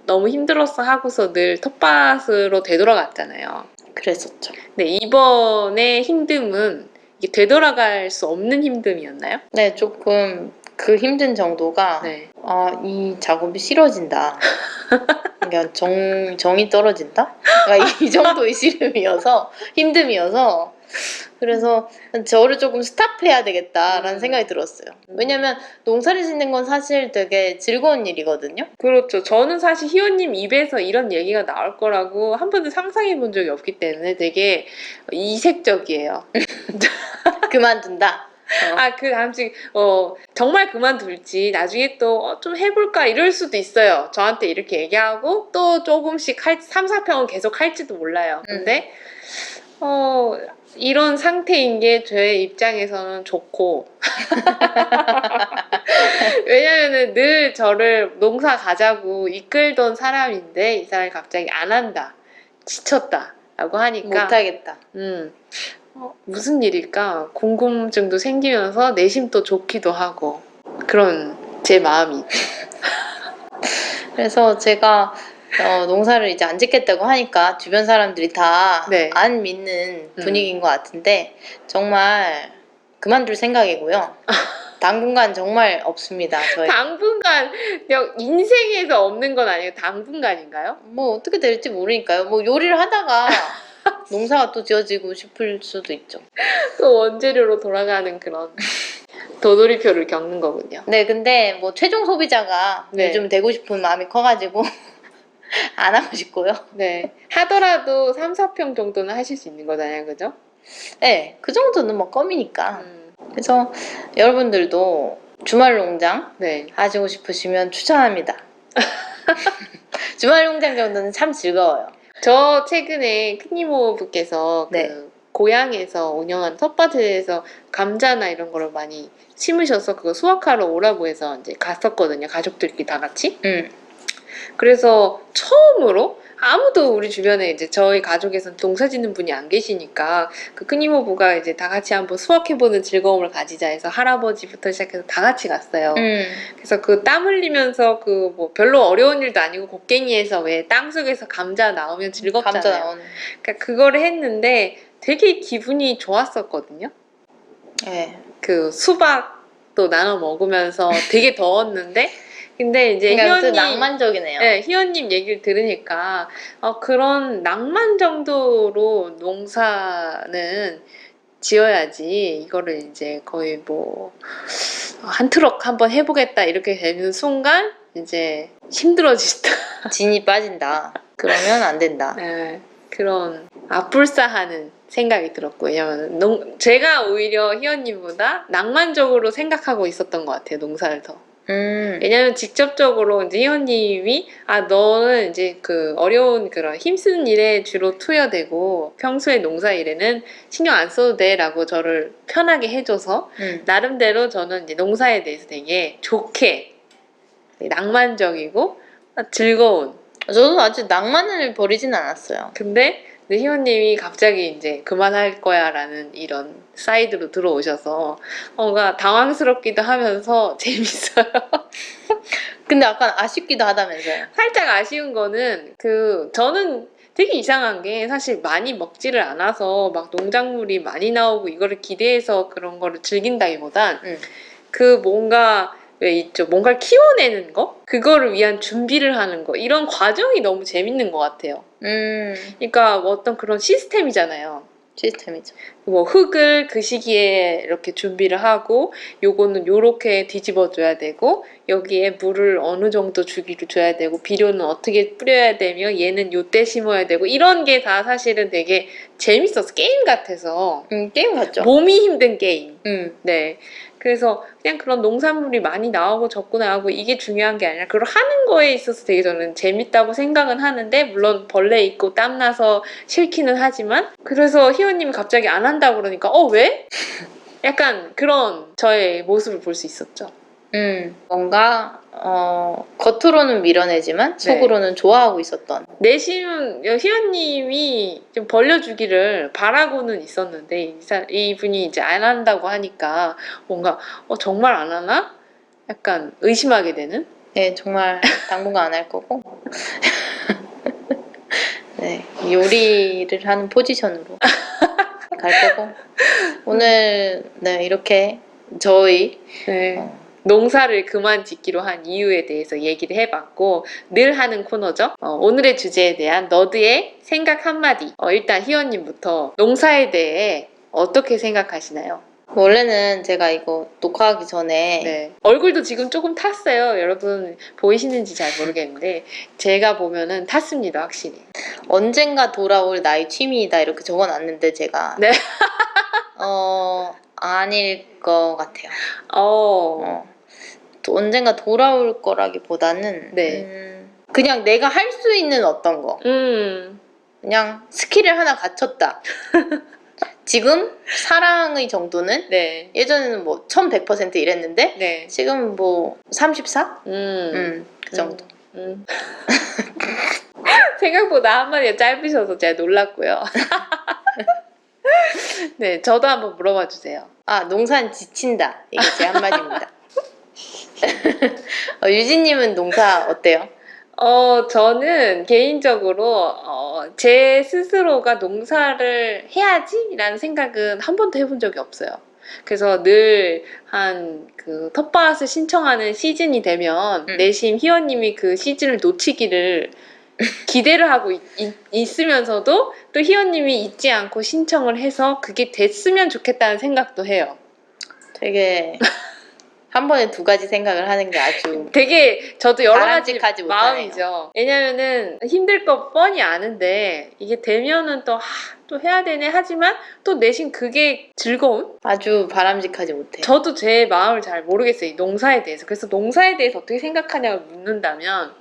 너무 힘들었어 하고서 늘 텃밭으로 되돌아갔잖아요. 그랬었죠. 근데 이번에 힘듦은 이게 되돌아갈 수 없는 힘듦이었나요? 네, 조금 그 힘든 정도가 네. 이 작업이 싫어진다. 그러니까 정이 떨어진다? 그러니까 이 정도의 힘듦이어서 그래서 저를 조금 스탑해야 되겠다라는 생각이 들었어요. 왜냐면 농사를 짓는 건 사실 되게 즐거운 일이거든요. 그렇죠. 저는 사실 희원님 입에서 이런 얘기가 나올 거라고 한 번도 상상해 본 적이 없기 때문에 되게 이색적이에요. 그만둔다. 그 다음씩 정말 그만둘지 나중에 또 좀 해볼까 이럴 수도 있어요. 저한테 이렇게 얘기하고 또 조금씩 3, 4평은 계속 할지도 몰라요. 근데 이런 상태인 게 제 입장에서는 좋고 왜냐면은 늘 저를 농사 가자고 이끌던 사람인데 이 사람이 갑자기 안 한다, 지쳤다 라고 하니까 못하겠다. 무슨 일일까 궁금증도 생기면서 내심 또 좋기도 하고 그런 제 마음이 있죠. 그래서 제가 농사를 이제 안 짓겠다고 하니까 주변 사람들이 다 네. 안 믿는 분위기인 것 같은데 정말 그만둘 생각이고요. 당분간 정말 없습니다. 저희 당분간 그냥 인생에서 없는 건 아니고 당분간인가요? 뭐 어떻게 될지 모르니까요. 뭐 요리를 하다가 농사가 또 지어지고 싶을 수도 있죠. 또 원재료로 돌아가는 그런 도돌이표를 겪는 거군요. 네, 근데 뭐 최종 소비자가 네. 요즘 되고 싶은 마음이 커가지고 안 하고 싶고요. 네. 하더라도 3, 4평 정도는 하실 수 있는 거잖아요. 그죠? 네, 그 정도는 뭐 껌이니까. 음. 그래서 여러분들도 주말 농장 네. 하시고 싶으시면 추천합니다. 주말 농장 정도는 참 즐거워요. 저 최근에 큰 이모부께서 네. 그 고향에서 운영하는 텃밭에서 감자나 이런 거를 많이 심으셔서 그거 수확하러 오라고 해서 이제 갔었거든요. 가족들끼리 다 같이. 그래서 처음으로 아무도 우리 주변에 이제 저희 가족에서는 농사 짓는 분이 안 계시니까 그 큰 이모부가 이제 다 같이 한번 수확해보는 즐거움을 가지자 해서 할아버지부터 시작해서 다 같이 갔어요. 그래서 그 땀 흘리면서 그 뭐 별로 어려운 일도 아니고 곡괭이에서 왜 땅속에서 감자 나오면 즐겁잖아요. 감자 나오는. 그러니까 그거를 했는데 되게 기분이 좋았었거든요. 네. 그 수박도 나눠 먹으면서 되게 더웠는데 근데 이제 그러니까 또 희원님 낭만적이네요. 네, 희원님 얘기를 들으니까 그런 낭만 정도로 농사는 지어야지 이거를 이제 거의 뭐 한 트럭 한번 해보겠다 이렇게 되는 순간 이제 힘들어지다. 진이 빠진다. 그러면 안 된다. 네, 그런 아뿔싸하는 생각이 들었고 왜냐면 제가 오히려 희원님보다 낭만적으로 생각하고 있었던 것 같아요 농사를 더. 왜냐면 직접적으로 이제 희원님이 너는 이제 그 어려운 그런 힘쓰는 일에 주로 투여되고 평소에 농사 일에는 신경 안 써도 돼라고 저를 편하게 해줘서 나름대로 저는 이제 농사에 대해서 되게 좋게 낭만적이고 즐거운. 저도 아직 낭만을 버리진 않았어요. 근데 희원님이 갑자기 이제 그만할 거야라는 이런 사이드로 들어오셔서 뭔가 당황스럽기도 하면서 재밌어요. 근데 약간 아쉽기도 하다면서요. 살짝 아쉬운 거는 저는 되게 이상한 게 사실 많이 먹지를 않아서 막 농작물이 많이 나오고 이거를 기대해서 그런 거를 즐긴다기보단 그 뭔가 왜 있죠 뭔가를 키워내는 거 그거를 위한 준비를 하는 거 이런 과정이 너무 재밌는 것 같아요. 그러니까 뭐 어떤 그런 시스템이잖아요. 시스템이죠. 뭐 흙을 그 시기에 이렇게 준비를 하고 요거는 요렇게 뒤집어 줘야 되고 여기에 물을 어느 정도 주기로 줘야 되고 비료는 어떻게 뿌려야 되며 얘는 요때 심어야 되고 이런 게 다 사실은 되게 재밌었어. 게임 같아서. 게임 같죠. 몸이 힘든 게임. 네. 그래서 그냥 그런 농산물이 많이 나오고 적고 나오고 이게 중요한 게 아니라 그걸 하는 거에 있어서 되게 저는 재밌다고 생각은 하는데 물론 벌레 있고 땀나서 싫기는 하지만 그래서 희원님이 갑자기 안 한다고 그러니까 왜? 약간 그런 저의 모습을 볼 수 있었죠. 뭔가 겉으로는 밀어내지만 속으로는 좋아하고 있었던. 내심 희연님이 좀 벌려주기를 바라고는 있었는데 이분이 이제 안 한다고 하니까 뭔가 정말 안 하나? 약간 의심하게 되는? 네, 정말 당분간 안 할 거고. 네, 요리를 하는 포지션으로 갈 거고. 오늘 네, 이렇게 저희 농사를 그만 짓기로 한 이유에 대해서 얘기를 해봤고 늘 하는 코너죠. 오늘의 주제에 대한 너드의 생각 한마디. 일단 희원님부터 농사에 대해 어떻게 생각하시나요? 원래는 제가 이거 녹화하기 전에 얼굴도 지금 조금 탔어요. 여러분 보이시는지 잘 모르겠는데 제가 보면은 탔습니다. 확실히. 언젠가 돌아올 나의 취미이다 이렇게 적어놨는데 제가 아닐 것 같아요. 또 언젠가 돌아올 거라기보다는 그냥 내가 할 수 있는 어떤 거 그냥 스킬을 하나 갖췄다. 지금 사랑의 정도는 예전에는 뭐 1100% 이랬는데 지금 뭐 34? 그 정도. 생각보다 한마디가 짧으셔서 제가 놀랐고요. 네, 저도 한번 물어봐 주세요. 농사는 지친다. 이게 제 한마디입니다. 유진님은 농사 어때요? 저는 개인적으로 제 스스로가 농사를 해야지라는 생각은 한 번도 해본 적이 없어요. 그래서 늘 한 그 텃밭을 신청하는 시즌이 되면 내심 희원님이 그 시즌을 놓치기를 기대를 하고 있으면서도 또 희원님이 잊지 않고 신청을 해서 그게 됐으면 좋겠다는 생각도 해요. 되게 한 번에 두 가지 생각을 하는 게 아주 되게 저도 여러 가지 바람직하지 못하네요. 마음이죠. 왜냐면은 힘들 거 뻔히 아는데 이게 되면은 또 해야 되네 하지만 또 내심 그게 즐거운? 아주 바람직하지 못해요. 저도 제 마음을 잘 모르겠어요. 이 농사에 대해서. 그래서 농사에 대해서 어떻게 생각하냐고 묻는다면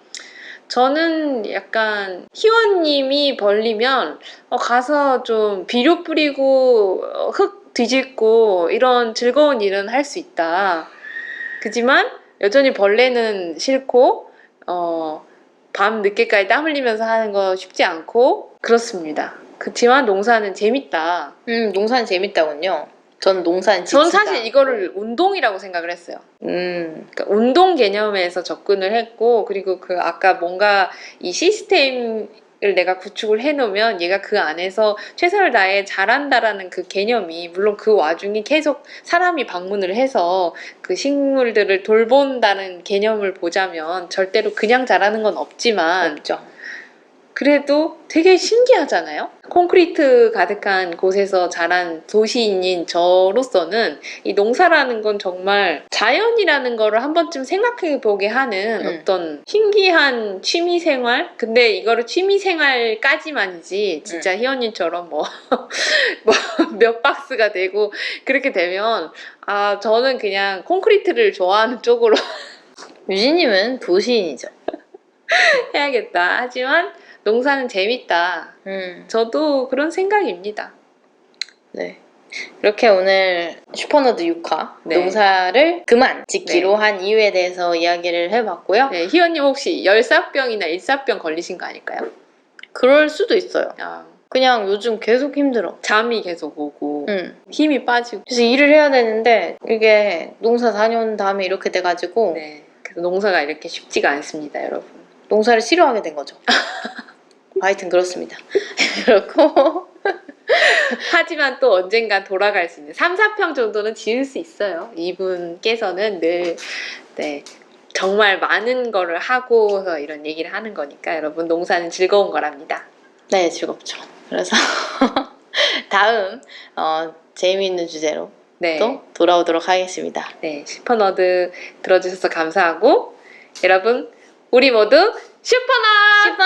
저는 약간 희원님이 벌리면 가서 좀 비료 뿌리고 흙 뒤집고 이런 즐거운 일은 할 수 있다. 그지만 여전히 벌레는 싫고 밤 늦게까지 땀 흘리면서 하는 거 쉽지 않고 그렇습니다. 그치만 농사는 재밌다. 농사는 재밌다군요. 전 농사는 전 지치다. 사실 이거를 운동이라고 생각을 했어요. 음, 그러니까 운동 개념에서 접근을 했고 그리고 그 아까 뭔가 이 시스템을 내가 구축을 해놓으면 얘가 그 안에서 최선을 다해 잘한다라는 그 개념이 물론 그 와중에 계속 사람이 방문을 해서 그 식물들을 돌본다는 개념을 보자면 절대로 그냥 잘하는 건 없지만 없죠. 그래도 되게 신기하잖아요. 콘크리트 가득한 곳에서 자란 도시인인 저로서는 이 농사라는 건 정말 자연이라는 거를 한 번쯤 생각해 보게 하는 어떤 신기한 취미 생활? 근데 이거를 취미 생활까지만이지 진짜 희원님처럼 뭐 몇 박스가 되고 그렇게 되면 저는 그냥 콘크리트를 좋아하는 쪽으로 유진님은 도시인이죠. 해야겠다. 하지만 농사는 재밌다. 저도 그런 생각입니다. 네. 이렇게 오늘 슈퍼너드 6화 네. 농사를 그만 짓기로 한 이유에 대해서 이야기를 해봤고요. 네, 희원님 혹시 열사병이나 일사병 걸리신 거 아닐까요? 그럴 수도 있어요. 그냥 요즘 계속 힘들어. 잠이 계속 오고 힘이 빠지고 그래서 일을 해야 되는데 이게 농사 다녀온 다음에 이렇게 돼가지고 네, 그래서 농사가 이렇게 쉽지가 않습니다, 여러분. 농사를 싫어하게 된 거죠. 하여튼 그렇습니다. 그렇고 하지만 또 언젠간 돌아갈 수 있는 3, 4평 정도는 지을 수 있어요. 이분께서는 늘 정말 많은 거를 하고서 이런 얘기를 하는 거니까 여러분 농사는 즐거운 거랍니다. 네, 즐겁죠. 그래서 다음 재미있는 주제로 또 돌아오도록 하겠습니다. 네, 슈퍼너드 들어주셔서 감사하고 여러분 우리 모두 슈퍼넛!